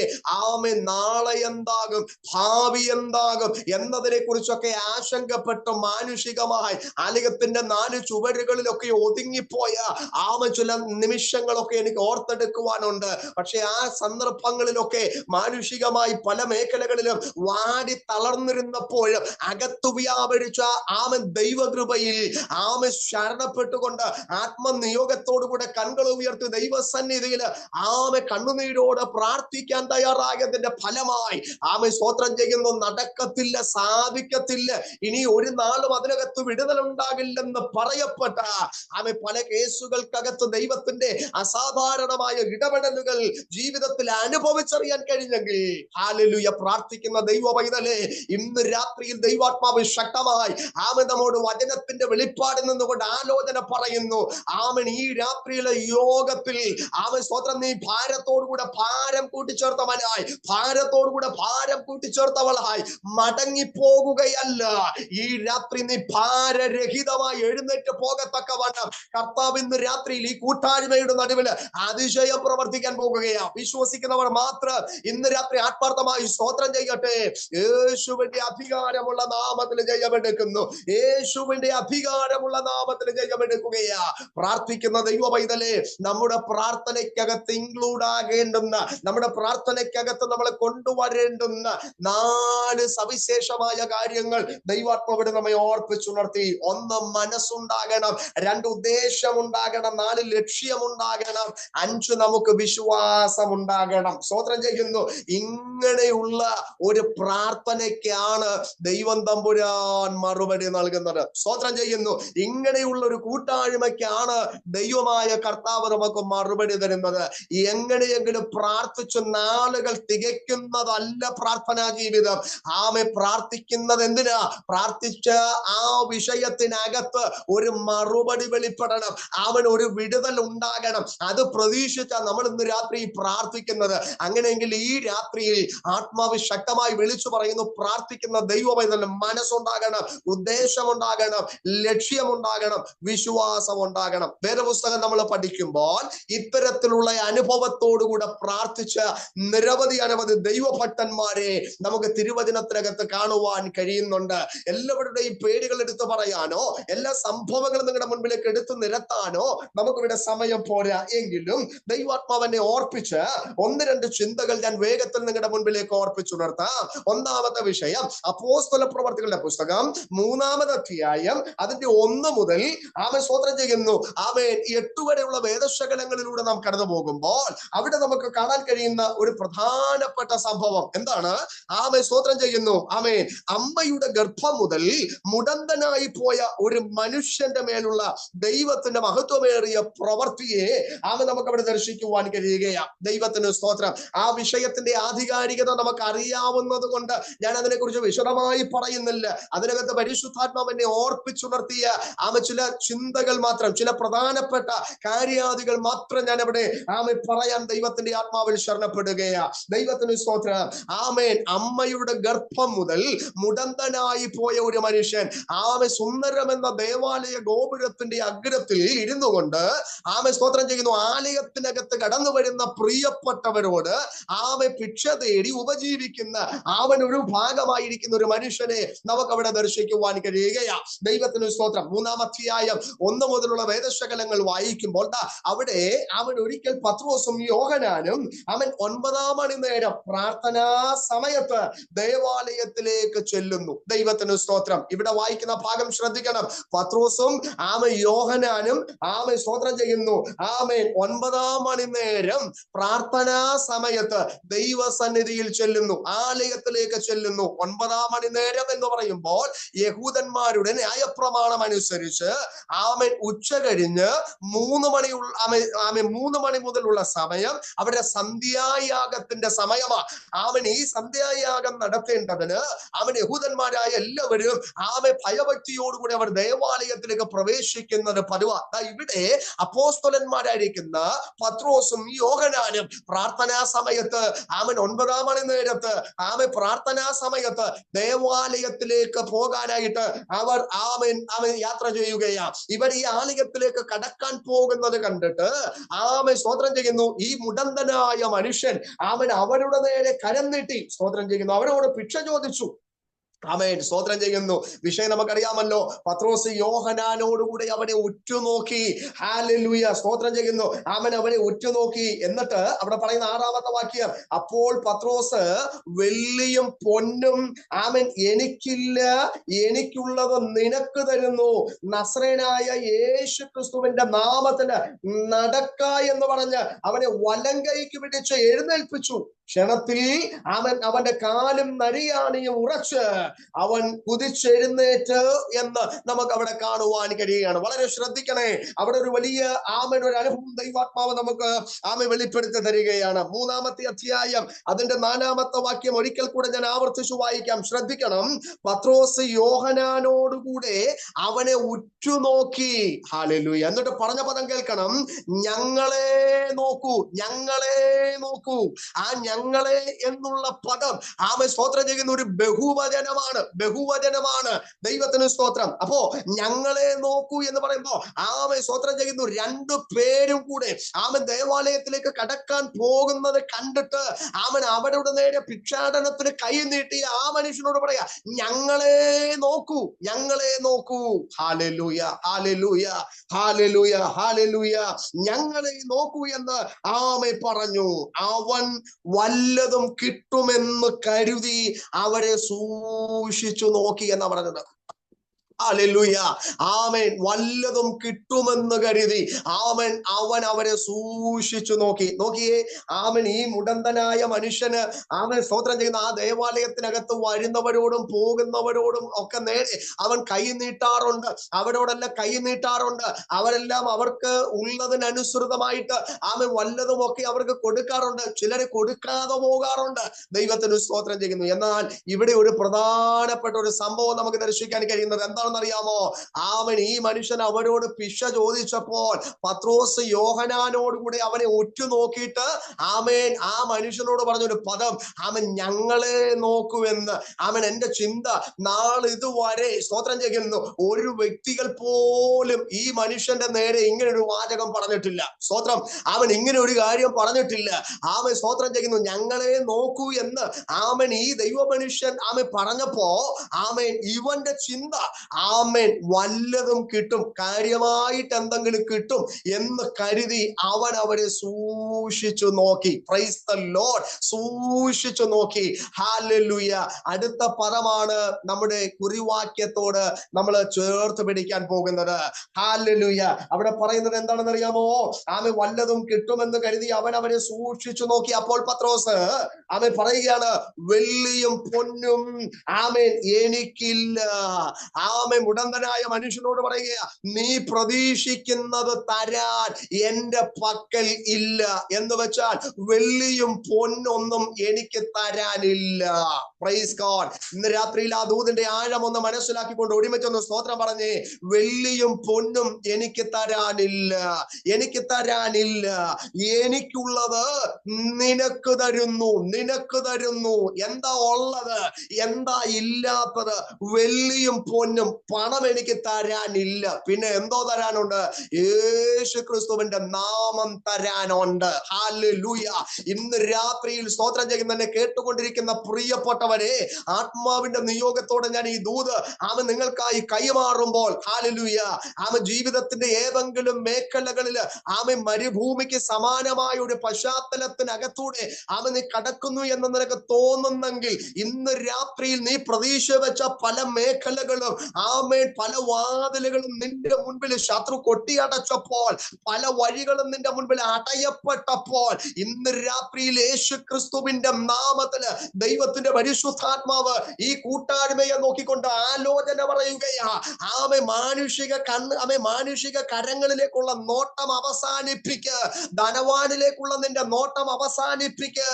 നാളെ എന്താകും, ഭാവി എന്താകും എന്നതിനെ കുറിച്ചൊക്കെ ആശങ്കപ്പെട്ട് മാനുഷികമായി ആലയത്തിന്റെ ചുവരുകളിലൊക്കെ ഒതുങ്ങിപ്പോയ ചില നിമിഷങ്ങളൊക്കെ എനിക്ക് ഓർത്തെടുക്കുവാനുണ്ട്. പക്ഷെ ആ സന്ദർഭങ്ങളിലൊക്കെ മാനുഷികമായി പല മേഖലകളിലും വാടി തളർന്നിരുന്നപ്പോഴും അകത്തു വ്യാപരിച്ച ദൈവകൃപയിൽ ശരണപ്പെട്ടുകൊണ്ട് ആത്മനിയോഗത്തോടുകൂടെ കണ്ണുകൾ ഉയർത്തി ദൈവസന്നിധിയിൽ കണ്ണുനീരോട് പ്രാർത്ഥിക്കാൻ തയ്യാറായതിന്റെ ഫലമായി സ്തോത്രം ചെയ്യുന്നു. നടക്കത്തില്ല, സാധിക്കത്തില്ല, ഇനി ഒരു നാളും അതിനകത്ത് വിടുതലുണ്ടാകില്ലെന്ന് പറയപ്പെട്ട പല കേസുകൾക്കകത്ത് ദൈവത്തിന്റെ അസാധാരണമായ ഇടപെടലുകൾ ജീവിതത്തിൽ അനുഭവിച്ചറിയാൻ കഴിഞ്ഞെങ്കിൽ ഹല്ലേലൂയ. പ്രാർത്ഥിക്കുന്ന ദൈവ പൈതലേ, ഇന്ന് രാത്രിയിൽ ദൈവാത്മാവ് ശക്തമായി നമ്മോട് വചനത്തിന്റെ വെളിപ്പാടിൽ നിന്നുകൊണ്ട് ആലോചന പറയുന്നു. ഈ രാത്രിയിലെ യോഗത്തിൽ സ്തോത്രം, നീ ഭാരത്തോടുകൂടെ ഭാരം കൂട്ടിച്ചേർത്തവനായി, ഭാരത്തോടുകൂടെ ഭാരം കൂട്ടിച്ചേർത്തവളായി മടങ്ങിപ്പോകുകയല്ല. ഈ രാത്രി നീ ഭാരരഹിതമായി എഴുന്നേറ്റ് പോകത്തക്കവണ്ണം കർത്താവ് ഇന്ന് രാത്രിയിൽ ഈ കൂട്ടായ്മയുടെ നടുവിൽ അതിശയം പ്രവർത്തിക്കാൻ പോകുകയാണ്. വിശ്വസിക്കുന്നവർ മാത്രം ഇന്ന് രാത്രി ആത്മാർത്ഥമായി സ്തോത്രം ചെയ്യട്ടെ. യേശുവിന്റെ അധികാരമുള്ള നാമത്തിൽ ജയമെടുക്കുന്നു. യേശുവിന്റെ അധികാരമുള്ള നാമത്തിൽ ജയമെടുക്കുകയാ. പ്രാർത്ഥിക്കുന്ന ദൈവ പൈതലേ, നമ്മുടെ പ്രാർത്ഥനയ്ക്കകത്ത് ഇൻക്ലൂഡ് ആകേണ്ടുന്ന, നമ്മുടെ പ്രാർത്ഥനയ്ക്കകത്ത് നമ്മളെ കൊണ്ടുവരേണ്ടുന്ന 4 സവിശേഷമായ കാര്യങ്ങൾ ദൈവാത്മാവിടെ നമ്മെ ഓർപ്പിച്ചുണർത്തി. 1 മനസ്സുണ്ടാകണം, 2 ഉദ്ദേശം ഉണ്ടാകണം, 4 ലക്ഷ്യമുണ്ടാകണം, 5 നമുക്ക് വിശ്വാസം ഉണ്ടാകണം. സ്തോത്രം ചെയ്യുന്നു. ഇങ്ങനെയുള്ള ഒരു പ്രാർത്ഥനയ്ക്കാണ് ദൈവം തമ്പുരാൻ മറുപടി നൽകുന്നത്. സ്തോത്രം ചെയ്യുന്നു. ഇങ്ങനെയുള്ള ഒരു കൂട്ടായ്മയ്ക്കാണ് ദൈവമായ കർത്താവ് നമുക്ക് മറുപടി തരുന്നത്. എങ്ങനെയെങ്കിലും പ്രാർത്ഥിച്ചു നാളുകൾ തികയ്ക്കുന്നതല്ല പ്രാർത്ഥനാ ജീവിതം. പ്രാർത്ഥിക്കുന്നത് എന്തിനാ? പ്രാർത്ഥിച്ച ആ വിഷയത്തിനകത്ത് ഒരു മറുപടി വെളിപ്പെടണം, ഒരു വിടുതൽ ഉണ്ടാകണം. അത് പ്രതീക്ഷിച്ചാ നമ്മൾ ഇന്ന് രാത്രി പ്രാർത്ഥിക്കുന്നത്. അങ്ങനെയെങ്കിൽ ഈ രാത്രിയിൽ ആത്മാവ് ശക്തമായി വിളിച്ചു പറയുന്നു, പ്രാർത്ഥിക്കുന്ന ദൈവപൈതലിന് മനസ്സുണ്ടാകണം, ഉദ്ദേശമുണ്ടാകണം, ലക്ഷ്യമുണ്ടാകണം, വിശ്വാസം ഉണ്ടാകണം. വേദപുസ്തകം നമ്മൾ പഠിക്കുമ്പോൾ ഇത്തരത്തിലുള്ള അനുഭവത്തോടുകൂടെ പ്രാർത്ഥിച്ച നിരവധി അനവധി ദൈവഭക്തന്മാരെ നമുക്ക് തിരുവചനത്തിനകത്ത് കാണുവാൻ കഴിയുന്നുണ്ട്. എല്ലാവരുടെയും പേരുകൾ എടുത്തു പറയാനോ എല്ലാ സംഭവങ്ങളും നിങ്ങളുടെ മുൻപിലേക്ക് എടുത്തു നിരത്താനോ നമുക്കിവിടെ സമയം പോരാ. എങ്കിലും ദൈവാത്മാവനെ ഓർപ്പിച്ച് 1-2 ചിന്തകൾ ഞാൻ വേഗത്തിൽ നിങ്ങളുടെ മുൻപിലേക്ക് ഓർപ്പിച്ചുണർത്താം. ഒന്നാമത്തെ വിഷയം അപ്പോസ്തല പ്രവർത്തികളുടെ പുസ്തകം 3-ാമത് അധ്യായം അതിന്റെ 1 മുതൽ സ്തോത്രം ചെയ്യുന്നു 8 വരെയുള്ള വേദശകലങ്ങളിലൂടെ നാം കടന്നു പോകുമ്പോൾ അവിടെ നമുക്ക് കാണാൻ കഴിയുന്ന ഒരു പ്രധാനപ്പെട്ട സംഭവം എന്താണ്? സ്തോത്രം ചെയ്യുന്നു. അമ്മയുടെ ഗർഭം മുതൽ മുടന്തനായി പോയ ഒരു മനുഷ്യന്റെ മേലുള്ള ദൈവത്തിന്റെ മഹത്വമേറിയ പ്രവൃത്തിയെ നമുക്ക് അവിടെ ദർശിക്കുവാൻ കഴിയുകയാണ്. ദൈവത്തിന് സ്തോത്രം. ആ വിഷയത്തിന്റെ ആധികാരികത നമുക്ക് അറിയാവുന്നത് കൊണ്ട് ഞാൻ അതിനെക്കുറിച്ച് വിശദമായി പറയുന്നില്ല. അതിനകത്ത് പരിശുദ്ധാത്മാവിനെ ഓർപ്പിച്ചുണർത്തിയ ചില ചിന്തകൾ മാത്രം, ചില പ്രധാനപ്പെട്ട കാര്യാദികൾ മാത്രം ഞാൻ അവിടെ പറയാൻ ദൈവത്തിന്റെ ആത്മാവിൽ ശരണപ്പെടുകയാ. ദൈവത്തിന് സ്തോത്രം. അമ്മയുടെ ഗർഭം മുതൽ മുടന്തനായി പോയ ഒരു മനുഷ്യൻ, സുന്ദരം എന്ന ദേവ ദേവാലയ ഗോപുരത്തിന്റെ അഗ്രത്തിൽ ഇരുന്നു കൊണ്ട് ആമേ സ്തോത്രം ചെയ്യുന്നു ആലയത്തിനകത്ത് കടന്നു വരുന്ന പ്രിയപ്പെട്ടവരോട് ആമേ ഭിക്ഷ തേടി ഉപജീവിക്കുന്ന അവനൊരു ഭാഗമായിരിക്കുന്ന ഒരു മനുഷ്യനെ നമുക്ക് അവിടെ ദർശിക്കുവാൻ കഴിയുകയാ. ദൈവത്തിന് സ്തോത്രം. 3-ാം അധ്യായം 1 മുതലുള്ള വേദശകലങ്ങൾ വായിക്കുമ്പോൾ അവിടെ അവൻ ഒരിക്കൽ പത്രോസും യോഹന്നാനും അവൻ 9-ാം മണി നേരം പ്രാർത്ഥനാ സമയത്ത് ദേവാലയത്തിലേക്ക് ചെല്ലുന്നു. ദൈവത്തിന് സ്തോത്രം. ഇവിടെ വായിക്കുന്ന ഭാഗം ശ്രദ്ധിക്കണം. പത്രോസും യോഹന്നാനും സ്തോത്രം ചെയ്യുന്നു. 9-ാം മണി നേരം പ്രാർത്ഥനാ സമയത്ത് ദൈവസന്നിധിയിൽ ചെല്ലുന്നു, ആലയത്തിലേക്ക് ചെല്ലുന്നു. 9-ാം മണി നേരം എന്ന് പറയുമ്പോൾ യഹൂദന്മാരുടെ ന്യായപ്രമാണം അനുസരിച്ച് ഉച്ച കഴിഞ്ഞ് 3 മണി മുതലുള്ള സമയം അവരുടെ സന്ധ്യായാഗത്തിന്റെ സമയമാണ്. ഈ സന്ധ്യായാഗം നടത്തേണ്ടതിന് യഹൂദന്മാരായ എല്ലാവരും ഭയഭക്തിയോടുകൂടി അവർ ദേവാലയത്തിലേക്ക് പ്രവേശിക്കുന്നത് പതിവാ. ഇവിടെ അപ്പോസ്തലന്മാരായിരിക്കുന്ന പത്രോസും യോഹന്നാനും പ്രാർത്ഥനാ സമയത്ത് 9-ാം മണി നേരത്ത് പ്രാർത്ഥനാ സമയത്ത് ദേവാലയത്തിലേക്ക് പോകാനായിട്ട് അവർ യാത്ര ചെയ്യുകയാണ്. ഇവർ ഈ ആലയത്തിലേക്ക് കടക്കാൻ പോകുന്നത് കണ്ടിട്ട് സ്തോത്രം ചെയ്യുന്നു. ഈ മുടന്തനായ മനുഷ്യൻ അവരുടെ നേരെ കരം നീട്ടി സ്തോത്രം ചെയ്യുന്നു, അവരോട് ഭിക്ഷ ചോദിച്ചു. സ്തോത്രം ചെയ്യുന്നു. വിഷയം നമുക്കറിയാമല്ലോ. പത്രോസ് യോഹന്നാനോടുകൂടി അവനെ ഉറ്റുനോക്കി. ഹല്ലേലൂയ. സ്തോത്രം ചെയ്യുന്നു. അവനെ ഉറ്റുനോക്കി. എന്നിട്ട് അവിടെ പറയുന്ന 6-ാമത്തെ വാക്യം, അപ്പോൾ പത്രോസ് വെള്ളിയും പൊന്നും എനിക്കില്ല, എനിക്കുള്ളത് നിനക്ക് തരുന്നു, നസ്രയനായ യേശു ക്രിസ്തുവിന്റെ നാമത്തിന് നടക്ക എന്ന് പറഞ്ഞ് അവനെ വലങ്കൈക്ക് പിടിച്ച് എഴുന്നേൽപ്പിച്ചു. ക്ഷണത്തിൽ അവന്റെ കാലും നരിയാണിയും ഉറച്ച് അവൻ കുതിച്ചെഴുന്നേറ്റ് എന്ന് നമുക്ക് അവിടെ കാണുവാൻ കഴിയുകയാണ്. വളരെ ശ്രദ്ധിക്കണേ. അവിടെ ഒരു വലിയ ഒരു അനുഭവം ദൈവാത്മാവ് നമുക്ക് വെളിപ്പെടുത്തി തരികയാണ്. 3-ാമത്തെ അധ്യായം അതിന്റെ 4-ാമത്തെ വാക്യം ഒരിക്കൽ കൂടെ ഞാൻ ആവർത്തിച്ചു വായിക്കാം. ശ്രദ്ധിക്കണം. പത്രോസ് യോഹന്നാനോടുകൂടെ അവനെ ഉറ്റുനോക്കി. ഹല്ലേലൂയ. എന്നിട്ട് പറഞ്ഞ പദം കേൾക്കണം, ഞങ്ങളെ നോക്കൂ, ഞങ്ങളെ നോക്കൂ. ആ ഞങ്ങളെ എന്നുള്ള പദം സ്തോത്രം ചെയ്യുന്ന ഒരു ബഹുവചനമാണ്. ദൈവത്തിന് സ്തോത്രം. അപ്പോ ഞങ്ങളെ നോക്കൂ എന്ന് പറയുമ്പോ സ്തോത്രം ചെയ്യുന്നു 2 പേരും കൂടെ ദേവാലയത്തിലേക്ക് കടക്കാൻ പോകുന്നത് കണ്ടിട്ട് അവരുടെ നേരെ ഭിക്ഷാടനത്തിന് കൈ നീട്ടി മനുഷ്യനോട് പറയാ, ഞങ്ങളെ നോക്കൂ, ഞങ്ങളെ നോക്കൂ. Hallelujah, hallelujah, hallelujah, hallelujah. ഞങ്ങളെ നോക്കൂ എന്ന് പറഞ്ഞു. അവൻ വല്ലതും കിട്ടുമെന്ന് കരുതി അവരെ സൂക്ഷിച്ചു നോക്കി എന്നാ പറഞ്ഞത്. ഹല്ലേലൂയ. ആമേൻ. വല്ലതും കിട്ടുമെന്ന് കരുതി അവൻ അവരെ സൂക്ഷിച്ചു നോക്കി. നോക്കിയേ. ഈ മുടന്തനായ മനുഷ്യന് സ്തോത്രം ചെയ്യുന്ന ആ ദേവാലയത്തിനകത്ത് വരുന്നവരോടും പോകുന്നവരോടും ഒക്കെ നേരെ അവൻ കൈ നീട്ടാറുണ്ട്. അവരോടെല്ലാം കൈ നീട്ടാറുണ്ട്. അവരെല്ലാം അവർക്ക് ഉള്ളതിനനുസൃതമായിട്ട് വല്ലതും ഒക്കെ അവർക്ക് കൊടുക്കാറുണ്ട്. ചിലര് കൊടുക്കാതെ പോകാറുണ്ട്. ദൈവത്തിന് സ്തോത്രം ചെയ്യുന്നു. എന്നാൽ ഇവിടെ ഒരു പ്രധാനപ്പെട്ട ഒരു സംഭവം നമുക്ക് ദർശിക്കാൻ കഴിയുന്നത് എന്താണെന്നറിയാമോ? ഈ മനുഷ്യൻ അവരോട് ഭിക്ഷ ചോദിച്ചപ്പോൾ പത്രോസ് യോഹന്നാനോടുകൂടി അവനെ ഉറ്റുനോക്കിയിട്ട് ആ മനുഷ്യനോട് പറഞ്ഞൊരു പദം, ഞങ്ങളെ നോക്കുമെന്ന്. എന്റെ ചിന്ത, നാളിതുവരെ സ്തോത്രം ചെയ്യുന്നു ഒരു വ്യക്തികൾ പോലും ഈ മനുഷ്യന്റെ നേരെ ഇങ്ങനെ ഒരു വാചകം പറഞ്ഞിട്ടില്ല. സ്തോത്രം. ഇങ്ങനെ ഒരു കാര്യം പറഞ്ഞിട്ടില്ല. സ്തോത്രം ചെയ്യുന്നു, ഞങ്ങളെ നോക്കൂ എന്ന് ഈ ദൈവ മനുഷ്യൻ പറഞ്ഞപ്പോ ഇവന്റെ ചിന്ത വല്ലതും കിട്ടും, കാര്യമായിട്ട് എന്തെങ്കിലും കിട്ടും എന്ന് കരുതി അവൻ അവരെ സൂക്ഷിച്ചു നോക്കി. Price the Lord. സൂക്ഷിച്ചു നോക്കി. ഹല്ലേലൂയ. അടുത്ത പദമാണ് നമ്മുടെ കുറിവാക്യത്തോട് നമ്മൾ ചേർത്ത് പിടിക്കാൻ പോകുന്നത്. ഹല്ലേലൂയ. അവിടെ പറയുന്നത് എന്താണെന്ന് അറിയാമോ? വല്ലതും കിട്ടുമെന്ന് കരുതി അവൻ അവരെ സൂക്ഷിച്ചു നോക്കി. അപ്പോൾ പത്രോസ് പറയുകയാണ്, വെള്ളിയും പൊന്നും എനിക്കില്ല. മുടന്തനായ മനുഷ്യനോട് പറയുക, നീ പ്രതീക്ഷിക്കുന്നത് തരാൻ എന്റെ പക്കൽ ഇല്ല. എന്ന് വെച്ചാൽ വെള്ളിയും പൊന്നൊന്നും എനിക്ക് തരാനില്ല. Praise God. ഇന്ന് രാത്രിയിൽ ആ ദൂതിന്റെ ആഴം ഒന്ന് മനസ്സിലാക്കിക്കൊണ്ട് ഒരുമിച്ചൊന്ന് സ്തോത്രം പറഞ്ഞേ. വെള്ളിയും പൊന്നും എനിക്ക് തരാനില്ല, എനിക്ക് തരാനില്ല. എനിക്കുള്ളത് നിനക്ക് തരുന്നു, നിനക്ക് തരുന്നു. എന്താ ഉള്ളത്, എന്താ ഇല്ലാത്തത്? വെള്ളിയും പൊന്നും. പണം എനിക്ക് തരാനില്ല, പിന്നെ എന്തോ തരാനുണ്ട്? യേശു ക്രിസ്തുവിന്റെ നാമം തരാനുണ്ട്. ഹല്ലേലൂയ. ഇന്ന് രാത്രിയിൽ സ്തോത്രം ചെയ്യുന്നതിനെ കേട്ടുകൊണ്ടിരിക്കുന്ന പ്രിയപ്പെട്ടവരെ, ആത്മാവിന്റെ നിയോഗത്തോടെ ഞാൻ ഈ ദൂത് നിങ്ങൾക്കായി കൈമാറുമ്പോൾ, ഹല്ലേലൂയ, ജീവിതത്തിന്റെ ഏതെങ്കിലും മേഖലകളിൽ മരുഭൂമിക്ക് സമാനമായ ഒരു പശ്ചാത്തലത്തിനകത്തൂടെ നീ കടക്കുന്നു എന്ന് നിനക്ക് തോന്നുന്നെങ്കിൽ, ഇന്ന് രാത്രിയിൽ നീ പ്രതീക്ഷ വെച്ച പല മേഖലകളും പല വാതിലുകളും നിന്റെ മുൻപിൽ ശത്രു കൊട്ടിയടച്ചപ്പോൾ, പല വഴികളും നിന്റെ മുൻപിൽ അടയപ്പെട്ടപ്പോൾ, ഇന്ന് രാത്രിയിൽ യേശു ക്രിസ്തുവിന്റെ നാമത്തില് ദൈവത്തിന്റെ പരിശുദ്ധാത്മാവ് ഈ കൂട്ടായ്മയെ നോക്കിക്കൊണ്ട് ആലോചന പറയുകയാ. മാനുഷിക കരങ്ങളിലേക്കുള്ള നോട്ടം അവസാനിപ്പിക്ക്, ധനവാനിലേക്കുള്ള നിന്റെ നോട്ടം അവസാനിപ്പിക്ക്.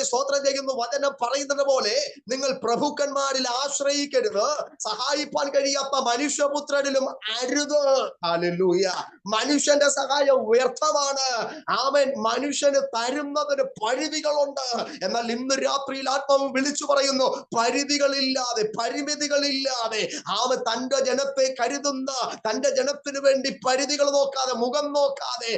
സ്തോത്രം ചെയ്യുന്നു. വചനം പറയുന്നത് പോലെ നിങ്ങൾ പ്രഭുക്കന്മാരിൽ ആശ്രയിക്കരുത്, സഹായിപ്പാൻ കഴിയാത്ത മനുഷ്യപുത്രനിലും അരുത്. ഹല്ലേലൂയ. മനുഷ്യന്റെ സഹായം വ്യർത്ഥമാണ്. മനുഷ്യന് തരുന്നതിന് പരിധികളുണ്ട്. എന്നാൽ ഇന്ന് രാത്രിയിൽ ആത്മാവ് വിളിച്ചു പറയുന്നു, പരിധികളില്ലാതെ, പരിമിതികളില്ലാതെ തന്റെ ജനത്തെ കരുതുന്ന, തന്റെ ജനത്തിന് വേണ്ടി പരിധികൾ നോക്കാതെ, മുഖം നോക്കാതെ,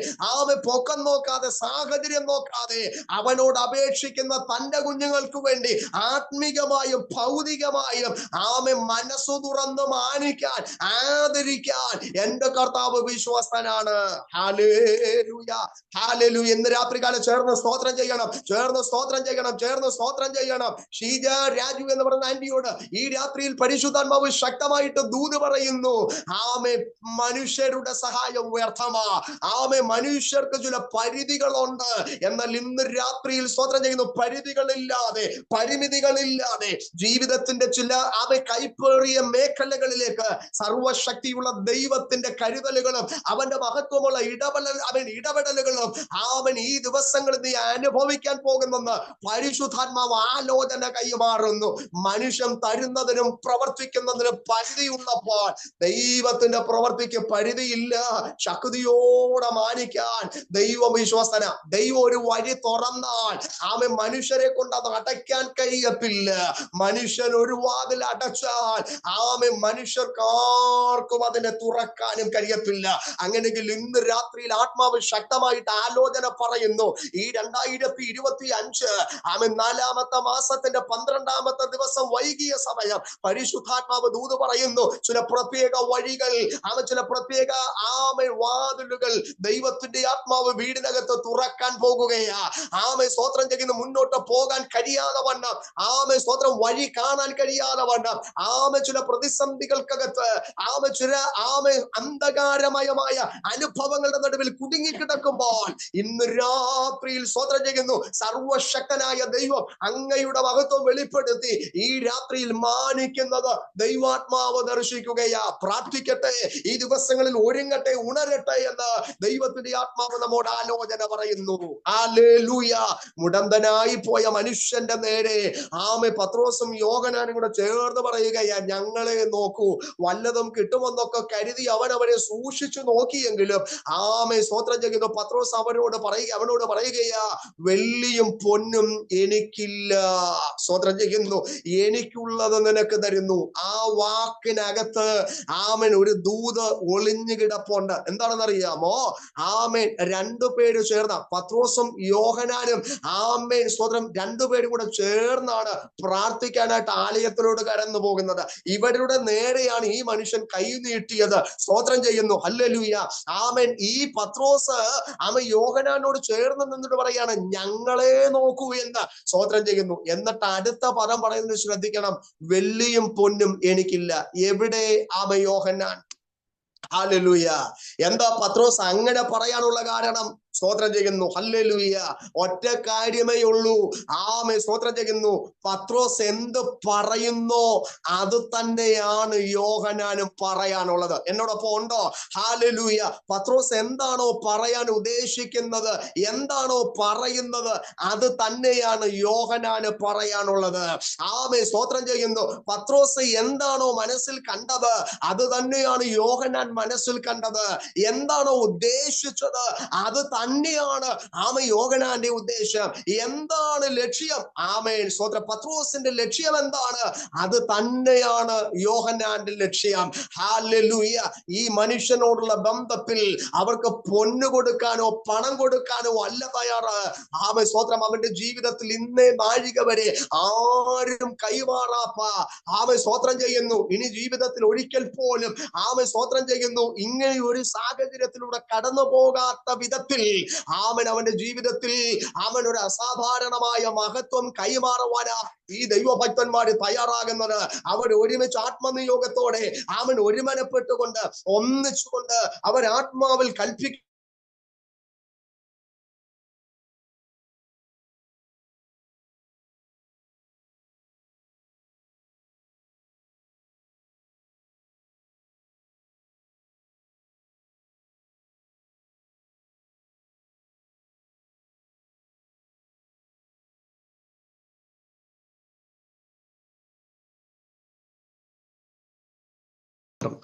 പൊക്കം നോക്കാതെ, സാഹചര്യം നോക്കാതെ അവനോട് അപേക്ഷിക്കുന്ന തന്റെ കുഞ്ഞുങ്ങൾക്ക് വേണ്ടി ആത്മീകമായും ഭൗതികമായും മനസ്സു തുറന്ന് മാനിക്കാൻ, ആദരിക്കാൻ എന്റെ കർത്താവ് വിശ്വസ്തനാണ്. Hallelujah, hallelujah. ഇന്ന് രാത്രികാലം ചേർന്ന് സ്തോത്രം ചെയ്യണം, ചേർന്ന് സ്തോത്രം ചെയ്യണം, ചേർന്ന് സ്തോത്രം ചെയ്യണം. ഷീജ രാജു എന്ന് പറയുന്ന ആന്റിയോട് ഈ രാത്രിയിൽ പരിശുദ്ധാത്മാവ് ശക്തമായിട്ട് ദൂത് പറയുന്നു. മനുഷ്യരുടെ സഹായം വ്യർത്ഥമാ. മനുഷ്യർക്ക് ചില പരിധികളുണ്ട്. എന്നാൽ ഇന്ന് രാത്രിയിൽ സ്തോത്രം ചെയ്യുന്നു, പരിധികളില്ലാതെ, പരിമിതികളില്ലാതെ ജീവിതത്തിന്റെ ചില കൈപ്പേറിയ മേഖലകളിലേക്ക് സർവശക്തിയുള്ള ദൈവത്തിന്റെ കരുതലുകളും അവന്റെ മഹത്വമുള്ള ഇടപെടലുകളും ഈ ദിവസങ്ങളിൽ നീ അനുഭവിക്കാൻ പോകുന്നെന്ന് പരിശുദ്ധാത്മാവ് ആലോചന കൈമാറുന്നു. മനുഷ്യൻ തരുന്നതിനും പ്രവർത്തിക്കുന്നതിനും പരിധിയുള്ളപ്പോൾ ദൈവത്തിന്റെ പ്രവർത്തിക്ക് പരിധിയില്ല. ശക്തിയോടെ മാനിക്കാൻ ദൈവം വിശ്വസ്തന. ദൈവം ഒരു വഴി തുറന്നാൽ മനുഷ്യരെ കൊണ്ട് അത് അടയ്ക്കാൻ കഴിയത്തില്ല. മനുഷ്യൻ ഒരു വാതിൽ അടച്ചാൽ മനുഷ്യർക്കാർക്കും അതിനെ തുറക്കാനും കഴിയത്തില്ല. അങ്ങനെയെങ്കിൽ ഇന്ന് രാത്രിയിൽ ആത്മാവ് ശക്തമായിട്ട് ആലോചന പറയുന്നു. ഈ 2025 4-ാമത്തെ മാസത്തിന്റെ 12-ാമത്തെ ദിവസം വൈകിയ സമയം പരിശുദ്ധാത്മാവ് ദൂത് പറയുന്നു, ചില പ്രത്യേക വഴികൾ, ചില പ്രത്യേക വാതിലുകൾ ദൈവത്തിന്റെ ആത്മാവ് വീടിനകത്ത് തുറക്കാൻ പോകുകയാ. സ്തോത്രം ചെയ്യുന്ന മുന്നോട്ട് പോകാൻ കഴിയാതെ വണ്ണം, സ്തോത്രം വഴി കാണാൻ കഴിയാതെ വണ്ണം, ചില പ്രതിസന്ധികൾക്കകത്ത്, ചില അന്ധകാരമയമായ അനുഭവങ്ങളുടെ നടുവിൽ കുടുങ്ങിക്കിടക്കുമ്പോൾ ഇന്ന് രാത്രിയിൽ സ്തോത്രം ചെയ്യുന്നു, സർവശക്തനായ ദൈവം അങ്ങയുടെ മഹത്വം വെളിപ്പെടുത്തി ഈ രാത്രിയിൽ മാനിക്കുന്നത് ദൈവാത്മാവ് ദർശിക്കുകയാ. പ്രാർത്ഥിക്കട്ടെ, ഈ ദിവസങ്ങളിൽ ഒരുങ്ങട്ടെ, ഉണരട്ടെ എന്ന് ദൈവത്തിന്റെ ആത്മാവ് നമ്മോട് ആലോചന പറയുന്നു. ഹല്ലേലൂയ. മുടന്തനായി പോയ മനുഷ്യന്റെ നേരെ പത്രോസും യോഹന്നാനും കൂടെ ചേർന്ന് പറയുകയാ, ഞങ്ങളെ നോക്കൂ, വല്ലതും കിട്ടുമെന്നൊക്കെ കരുതി അവരെ സൂക്ഷിച്ചു നോക്കിയെങ്കിലും സ്തോത്രം ചെയ്യുന്നു, പത്രോസ് അവനോട് പറയുകയാ, വെള്ളിയും പൊന്നും എനിക്കില്ല. സ്തോത്രം ചെയ്യുന്നു, എനിക്കുള്ളത് നിനക്ക് തരുന്നു. ആ വാക്കിനകത്ത് ഒരു ദൂത് ഒളിഞ്ഞു കിടപ്പുണ്ട്. എന്താണെന്നറിയാമോ? രണ്ടുപേര് ചേർന്ന, പത്രോസും യോഹന്നാനും സ്തോത്രം, രണ്ടുപേരും കൂടെ ചേർന്നാണ് പ്രാർത്ഥിക്കാനായിട്ട് ആലയത്തിലോട് കടന്നു പോകുന്നത്. ഇവരുടെ നേരെയാണ് ഈ മനുഷ്യൻ കൈ നീട്ടിയത്. സ്തോത്രം ചെയ്യുന്നു, ഹല്ലേലൂയ. ഈ പത്രോസ് യോഹന്നാനോട് ചേർന്ന് നിന്നിട്ട് പറയാണ്, ഞങ്ങളെ നോക്കൂ എന്ന്. സ്തോത്രം ചെയ്യുന്നു. എന്നിട്ട് അടുത്ത പദം പറയുന്നത് ശ്രദ്ധിക്കണം, വെള്ളിയും പൊന്നും എനിക്കില്ല. എവിടെ യോഹന്നാൻ? ഹല്ലേലൂയ. എന്താ പത്രോസ് അങ്ങനെ പറയാനുള്ള കാരണം? സ്തോത്രം ചെയ്യുന്നു, ഹല്ലേലൂയ. ഒറ്റ കാര്യമേ ഉള്ളൂ. സ്തോത്രം ചെയ്യുന്നു, പത്രോസ് എന്ത് പറയുന്നോ അത് തന്നെയാണ് യോഹന്നാനും പറയാനുള്ളത്. എന്നോടൊപ്പം ഉണ്ടോ? ഹല്ലേലൂയ. പത്രോസ് എന്താണോ പറയാൻ ഉദ്ദേശിക്കുന്നത്, എന്താണോ പറയുന്നത്, അത് തന്നെയാണ് യോഹന്നാന് പറയാനുള്ളത്. സ്തോത്രം ചെയ്യുന്നു. പത്രോസ് എന്താണോ മനസ്സിൽ കണ്ടത്, അത് തന്നെയാണ് യോഹന്നാൻ മനസ്സിൽ കണ്ടത്. എന്താണോ ഉദ്ദേശിച്ചത്, അത് തന്നെയാണ് യോഹന്നാന്റെ ഉദ്ദേശം. എന്താണ് ലക്ഷ്യം? ആമേൻ സ്തോത്രം. പത്രോസിന്റെ ലക്ഷ്യം എന്താണ്? അത് തന്നെയാണ് യോഹന്നാന്റെ ലക്ഷ്യം. ഹല്ലേലൂയ. ഈ മനുഷ്യനോടുള്ള ബന്ധത്തിൽ അവർക്ക് പൊന്നു കൊടുക്കാനോ പണം കൊടുക്കാനോ അല്ല തയ്യാറ്. ആമേൻ സ്തോത്രം. അവന്റെ ജീവിതത്തിൽ ഇന്നേ നാഴിക വരെ ആരും കൈമാറാപ്പ ആമേൻ സ്തോത്രം ചെയ്യുന്നു. ഇനി ജീവിതത്തിൽ ഒരിക്കൽ പോലും ആമേൻ സ്തോത്രം ചെയ്യുന്നു ഇങ്ങനെ ഒരു സാഹചര്യത്തിലൂടെ കടന്നു പോകാത്ത വിധത്തിൽ ആമൻ അവന്റെ ജീവിതത്തിൽ അവൻ ഒരു അസാധാരണമായ മഹത്വം കൈമാറുവാനാ ഈ ദൈവഭക്തന്മാര് തയ്യാറാകുന്നത്. അവർ ഒരുമിച്ച് ആത്മനിയോഗത്തോടെ അവൻ ഒരുമനപ്പെട്ടുകൊണ്ട് ഒന്നിച്ചുകൊണ്ട് അവർ ആത്മാവിൽ കൽപ്പിക്കും.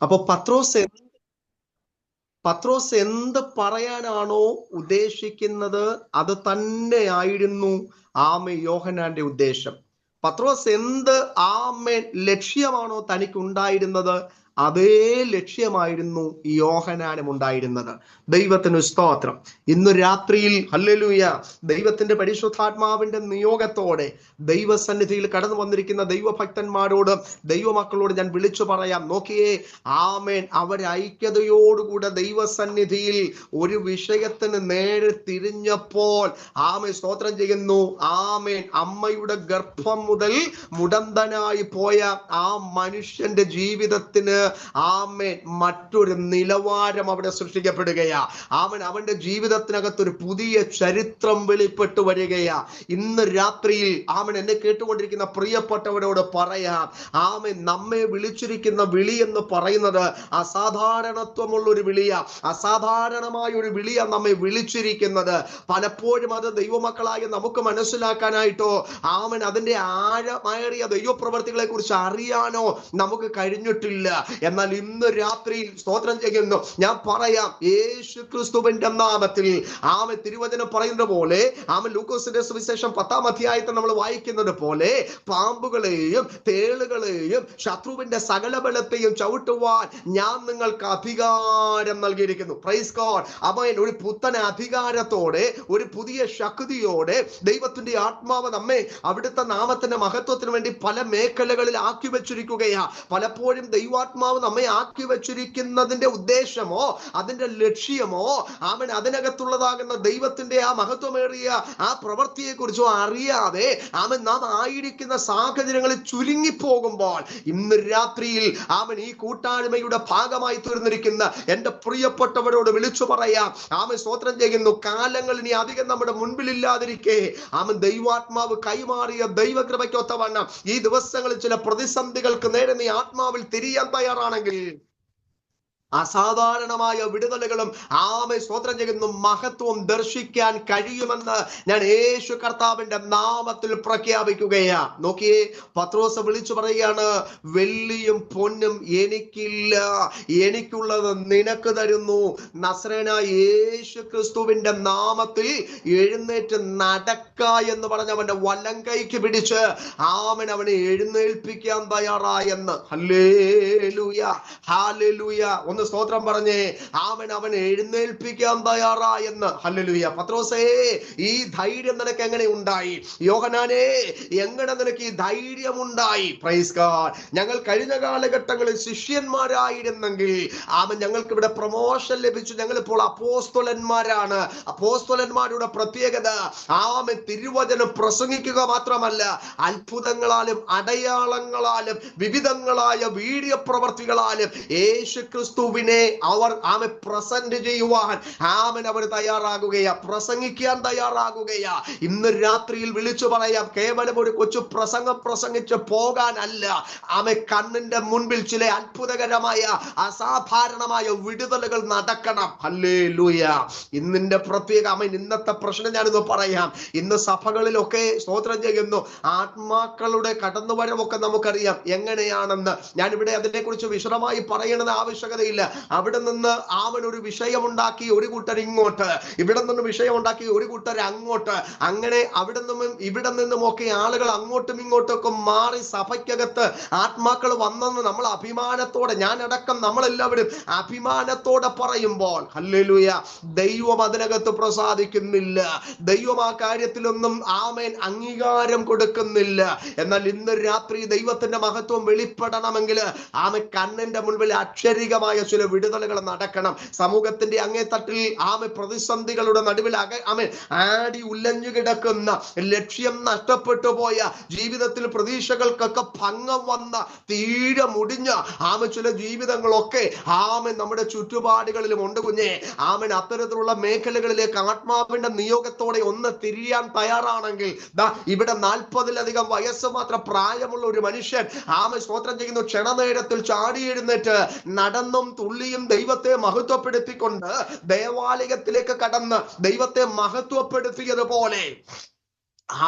അപ്പൊ പത്രോസ് എന്ത് പറയാനാണോ ഉദ്ദേശിക്കുന്നത് അത് തന്നെയായിരുന്നു യോഹന്നാന്റെ ഉദ്ദേശം. പത്രോസ് എന്ത് ലക്ഷ്യമാണോ തനിക്കുണ്ടായിരുന്നത് അതേ ലക്ഷ്യമായിരുന്നു യോഹന്നാനും ഉണ്ടായിരുന്നത്. ദൈവത്തിന് സ്തോത്രം. ഇന്ന് രാത്രിയിൽ ഹല്ലേലൂയ ദൈവത്തിന്റെ പരിശുദ്ധാത്മാവിന്റെ നിയോഗത്തോടെ ദൈവസന്നിധിയിൽ കടന്നു വന്നിരിക്കുന്ന ദൈവഭക്തന്മാരോട് ദൈവമക്കളോട് ഞാൻ വിളിച്ചു പറയാം, നോക്കിയേ ആമേൻ അവർ ഐക്യതയോടുകൂടെ ദൈവസന്നിധിയിൽ ഒരു വിഷയത്തിന് നേരെ തിരിഞ്ഞപ്പോൾ ആമേൻ സ്തോത്രം ചെയ്യുന്നു. ആമേൻ അമ്മയുടെ ഗർഭം മുതൽ മുടന്തനായി പോയ ആ മനുഷ്യന്റെ ജീവിതത്തിന് ആമേൻ മറ്റൊരു നിലവാരം അവിടെ സൃഷ്ടിക്കപ്പെടുകയാ. അവന്റെ ജീവിതത്തിനകത്തൊരു പുതിയ ചരിത്രം വെളിപ്പെട്ടു വരികയാ. ഇന്ന് രാത്രിയിൽ എന്നെ കേട്ടുകൊണ്ടിരിക്കുന്ന പ്രിയപ്പെട്ടവരോട് പറയാം, നമ്മെ വിളിച്ചിരിക്കുന്ന വിളി എന്ന് പറയുന്നത് അസാധാരണത്വമുള്ള ഒരു വിളിയാ. അസാധാരണമായ ഒരു വിളിയാ നമ്മെ വിളിച്ചിരിക്കുന്നത്. പലപ്പോഴും അത് ദൈവമക്കളായ നമുക്ക് മനസ്സിലാക്കാനായിട്ടോ അതിന്റെ ആഴമേറിയ ദൈവപ്രവർത്തികളെ കുറിച്ച് അറിയാനോ നമുക്ക് കഴിഞ്ഞിട്ടില്ല. എന്നാൽ ഇന്ന് രാത്രിയിൽ സ്തോത്രം ചെയ്യുന്നു. ഞാൻ പറയാം, യേശു ക്രിസ്തുവിന്റെ നാമത്തിൽ തിരുവചനം പറയുന്നത് പോലെ ലൂക്കോസിന്റെ സുവിശേഷം 10-ാം അധ്യായത്തിൽ നമ്മൾ വായിക്കുന്നത് പോലെ പാമ്പുകളെയും തേളുകളെയും ശത്രുവിന്റെ സകല ബലത്തെയും ചവിട്ടുവാൻ ഞാൻ നിങ്ങൾക്ക് അധികാരം നൽകിയിരിക്കുന്നു. Praise God. ഒരു പുത്തൻ അധികാരത്തോടെ ഒരു പുതിയ ശക്തിയോടെ ദൈവത്തിന്റെ ആത്മാവ് നമ്മെ അവിടുത്തെ നാമത്തിന്റെ മഹത്വത്തിന് വേണ്ടി പല മേഖലകളിൽ ആക്കി വെച്ചിരിക്കുകയാ. പലപ്പോഴും ദൈവാത്മാവ് നമ്മെ ആക്കി വെച്ചിരിക്കുന്നതിന്റെ ഉദ്ദേശമോ അതിന്റെ ലക്ഷ്യമോ അതിനകത്തുള്ളതാകുന്ന ദൈവത്തിന്റെ ആ മഹത്വമേറിയ ആ പ്രവൃത്തിയെ കുറിച്ചോ അറിയാതെ നാം ആയിരിക്കുന്ന സാഹചര്യങ്ങളിൽ ചുരുങ്ങിപ്പോകുമ്പോൾ ഇന്ന് രാത്രിയിൽ ഈ കൂട്ടായ്മയുടെ ഭാഗമായി തീർന്നിരിക്കുന്ന എന്റെ പ്രിയപ്പെട്ടവരോട് വിളിച്ചു പറയാം, സ്തോത്രം ചെയ്യുന്നു. കാലങ്ങൾ ഇനി അധികം നമ്മുടെ മുൻപിലില്ലാതിരിക്കെ ദൈവാത്മാവ് കൈമാറിയ ദൈവകൃപയ്ക്കൊത്തവണ്ണം ഈ ദിവസങ്ങളിൽ ചില പ്രതിസന്ധികൾക്ക് നേരെ നീ ആത്മാവിൽ തിരിയാൻ തയ്യാറാണെങ്കിൽ അസാധാരണമായ വിടുതലുകളും സ്തോത്രം ചെയ്യുന്നു മഹത്വം ദർശിക്കാൻ കഴിയുമെന്ന് ഞാൻ യേശു കർത്താവിന്റെ നാമത്തിൽ പ്രഖ്യാപിക്കുകയാ. നോക്കിയേ, പത്രോസ് വിളിച്ചു പറയുകയാണ്, വെള്ളിയും പൊന്നും എനിക്കില്ല, എനിക്കുള്ളത് നിനക്ക് തരുന്നു. നസറേനായ യേശു ക്രിസ്തുവിന്റെ നാമത്തിൽ എഴുന്നേറ്റ് നടക്ക എന്ന് പറഞ്ഞ അവന്റെ വലങ്കൈക്ക് പിടിച്ച് അവനെ എഴുന്നേൽപ്പിക്കാൻ തയ്യാറായെന്ന്. Hallelujah, hallelujah. സ്തോത്രം പറഞ്ഞേ, അവൻ എഴുന്നേൽപ്പിക്കാൻ തയ്യാറായെന്ന്. ഹല്ലേലൂയ. പത്രോസേ, ഈ ധൈര്യം നിനക്ക് എങ്ങനെ ഉണ്ടായി? യോഹന്നാനേ, എങ്ങനെ നിനക്ക് ഈ ധൈര്യം ഉണ്ടായി? Praise God. ഞങ്ങൾ കഴിഞ്ഞ കാലഘട്ടങ്ങളിൽ ശിഷ്യന്മാരായിരുന്നെങ്കിൽ ഞങ്ങൾക്ക് ഇവിടെ പ്രൊമോഷൻ ലഭിച്ചു. ഞങ്ങൾ ഇപ്പോൾ അപ്പോസ്തലന്മാരാണ്. അപ്പോസ്തലന്മാരുടെ പ്രത്യേകത തിരുവചനം പ്രസംഗിക്കുക മാത്രമല്ല, അത്ഭുതങ്ങളാലും അടയാളങ്ങളാലും വിവിധങ്ങളായ വീഡിയോ പ്രവർത്തികളാലും യേശു ക്രിസ്തുവിനെ അവർ പ്രസന്റ് ചെയ്യുവാൻ അവർ തയ്യാറാകുകയാ, പ്രസംഗിക്കാൻ തയ്യാറാകുകയാ. ഇന്ന് രാത്രിയിൽ വിളിച്ചു പറയാം, കേവലം ഒരു കൊച്ചു പ്രസംഗം പ്രസംഗിച്ച് പോകാനല്ല, കണ്ണിന്റെ മുൻപിൽ ചില അത്ഭുതകരമായ അസാധാരണമായ വിടുതലുകൾ നടക്കണം. ഹല്ലേലൂയ. ഇന്നിന്റെ പ്രത്യേക ഇന്നത്തെ പ്രശ്നം ഞാനിന്ന് പറയാം. ഇന്ന് സഭകളിലൊക്കെ സ്തോത്രം ചെയ്യുന്നു ആത്മാക്കളുടെ കടന്നുവരവൊക്കെ നമുക്കറിയാം എങ്ങനെയാണെന്ന്. ഞാനിവിടെ അതിനെ കുറിച്ച് വിശദമായി പറയണമെന്ന് ആവശ്യകതയില്ല. അവിടെ നിന്ന് അവൻ ഒരു വിഷയമുണ്ടാക്കി, ഒരു കൂട്ടർ ഇങ്ങോട്ട്, ഇവിടെ നിന്ന് വിഷയമുണ്ടാക്കി, ഒരു കൂട്ടർ അങ്ങോട്ട്, അങ്ങനെ അവിടെ നിന്നും ഇവിടെ നിന്നുമൊക്കെ ആളുകൾ അങ്ങോട്ടും ഇങ്ങോട്ടൊക്കെ മാറി സഭയ്ക്കകത്ത് ആത്മാക്കൾ വന്നെന്ന് നമ്മൾ അഭിമാനത്തോടെ, ഞാനടക്കം നമ്മളെല്ലാവരും അഭിമാനത്തോടെ പറയുമ്പോൾ ഹല്ലേലൂയ, ദൈവം അതിനകത്ത് പ്രസാദിക്കുന്നില്ല. ദൈവം ആ കാര്യത്തിലൊന്നും ആമേൻ അംഗീകാരം കൊടുക്കുന്നില്ല. എന്നാൽ ഇന്ന് രാത്രി ദൈവത്തിന്റെ മഹത്വം വെളിപ്പെടണമെങ്കിൽ ആമേ കണ്ണിന്റെ മുൻപിൽ അക്ഷരികമായ ചില വിടുതലുകൾ നടക്കണം. സമൂഹത്തിന്റെ അങ്ങേത്തട്ടിൽ ആമേ പ്രതിസന്ധികളുടെ നടുവിൽ ആമേ ആടി ഉലഞ്ഞു കിടക്കുന്ന, ലക്ഷ്യം നഷ്ടപ്പെട്ടു പോയ, ജീവിതത്തിൽ പ്രതീക്ഷകൾക്കൊക്കെ ഭംഗം വന്ന, തീരെ മുടിഞ്ഞ ആമേ ചില ജീവിതങ്ങളൊക്കെ ആമേ നമ്മുടെ ചുറ്റുപാടുകളിലും ഉണ്ട് കുഞ്ഞെ. ആമൻ അത്തരത്തിലുള്ള മേഖലകളിലേക്ക് ആത്മാവിന്റെ നിയോഗത്തോടെ ഒന്ന് തിരിയാൻ തയ്യാറാണെങ്കിൽ ഇവിടെ 40-ലധികം വയസ്സ് മാത്രം പ്രായമുള്ള ഒരു മനുഷ്യൻ ആമ സ്തോത്രം ചെയ്യുന്നു, ക്ഷണനേരത്തിൽ ചാടി എഴുന്നേറ്റ് നടന്നും തുള്ളിയും ദൈവത്തെ മഹത്വപ്പെടുത്തിക്കൊണ്ട് ദേവാലയത്തിലേക്ക് കടന്ന് ദൈവത്തെ മഹത്വപ്പെടുത്തിയതുപോലെ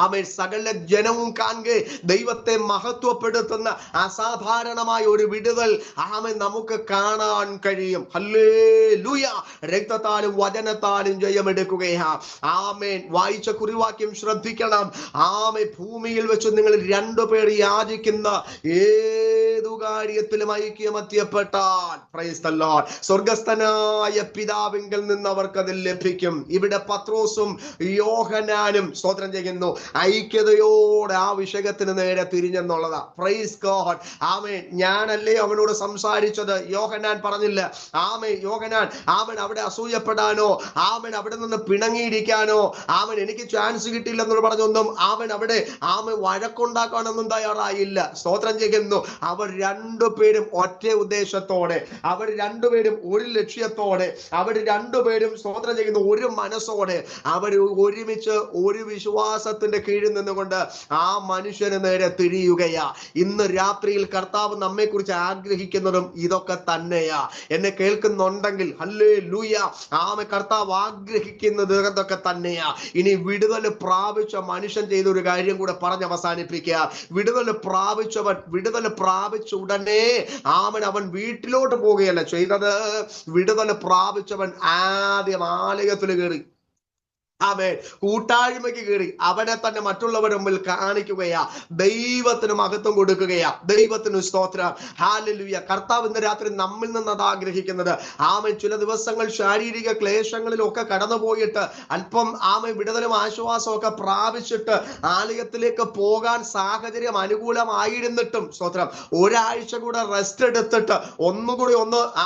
ആമേൻ സകല ജനവും കാണുക ദൈവത്തെ മഹത്വപ്പെടുത്തുന്ന അസാധാരണമായ ഒരു വിടുതൽ ആമേൻ നമുക്ക് കാണാൻ കഴിയും. ഹല്ലേലൂയ. രക്തത്താലും വചനത്താലും ജയമെടുക്കുകയാ. ആമേൻ. വായിച്ച കുറിവാക്യം ശ്രദ്ധിക്കണം. ആമേൻ. ഭൂമിയിൽ വെച്ച് നിങ്ങൾ 2 പേർ യാചിക്കുന്ന ഏതു കാര്യത്തിലും ഐക്യമത്യപ്പെട്ടാൽ, പ്രൈസ് ദി ലോർഡ്, സ്വർഗസ്ഥനായ പിതാവിങ്കൽ നിന്ന് അവർക്കത് ലഭിക്കും. ഇവിടെ പത്രോസും യോഹന്നാനും സ്തോത്രം ചെയ്യുന്നു, ഐക്യതയോടെ ആ വിഷയത്തിന് നേരെ തിരിഞ്ഞെന്നുള്ളതാ. Praise God. ആമേൻ. ഞാനല്ലേ അവനോട് സംസാരിച്ചത്? യോഹന്നാൻ പറഞ്ഞില്ല. ആമേൻ. യോഹന്നാൻ ആമൻ അവിടെ അസൂയപ്പെടാനോ ആമൻ അവിടെ നിന്ന് പിണങ്ങിയിരിക്കാനോ ആമൻ എനിക്ക് ചാൻസ് കിട്ടിയില്ലെന്ന് പറഞ്ഞൊന്നും ആമൻ അവിടെ ആമൻ വഴക്കുണ്ടാക്കാനൊന്നും തയ്യാറായില്ല. സ്തോത്രം ചെയ്യുന്നു. അവർ 2 പേരും ഒറ്റ ഉദ്ദേശത്തോടെ, അവർ 2 പേരും ഒരു ലക്ഷ്യത്തോടെ, അവർ 2 പേരും സ്തോത്രം ചെയ്യുന്നു ഒരു മനസ്സോടെ, അവർ ഒരുമിച്ച് ഒരു വിശ്വാസ കീഴിൽ നിന്നുകൊണ്ട് ആ മനുഷ്യന് നേരെ തിരിയുകയാ. ഇന്ന് രാത്രിയിൽ കർത്താവ് നമ്മെ കുറിച്ച് ആഗ്രഹിക്കുന്നതും ഇതൊക്കെ തന്നെയാ. എന്നെ കേൾക്കുന്നുണ്ടെങ്കിൽ ഹല്ലേലൂയ, ആമേ, കർത്താവ് ആഗ്രഹിക്കുന്നത് ഇതൊക്കെ തന്നെയാ. ഇനി വിടുതൽ പ്രാപിച്ച മനുഷ്യൻ ചെയ്ത ഒരു കാര്യം കൂടെ പറഞ്ഞ് അവസാനിപ്പിക്കുക. വിടുതൽ പ്രാപിച്ച ഉടനെ അവൻ വീട്ടിലോട്ട് പോവുകയല്ല ചെയ്തത്. വിടുതൽ പ്രാപിച്ചവൻ ആദ്യം ആലയത്തിൽ കയറി, ആമേൻ, കൂട്ടായ്മയ്ക്ക് കയറി അവനെ തന്നെ മറ്റുള്ളവരുടെ മുമ്പിൽ കാണിക്കുകയാ, ദൈവത്തിന് മഹത്വം കൊടുക്കുകയാ. ദൈവത്തിന് സ്തോത്രം. ഹല്ലേലൂയ. കർത്താവ് ഇന്ന് രാത്രി നമ്മിൽ നിന്ന് അത് ആഗ്രഹിക്കുന്നത്. ആമേൻ. ചില ദിവസങ്ങൾ ശാരീരിക ക്ലേശങ്ങളിലൊക്കെ കടന്നുപോയിട്ട് അല്പം ആമേൻ വിടുതലും ആശ്വാസവും ഒക്കെ പ്രാപിച്ചിട്ട് ആലയത്തിലേക്ക് പോകാൻ സാഹചര്യം അനുകൂലമായിരുന്നിട്ടും സ്തോത്രം ഒരാഴ്ച കൂടെ റെസ്റ്റ് എടുത്തിട്ട് ഒന്നുകൂടി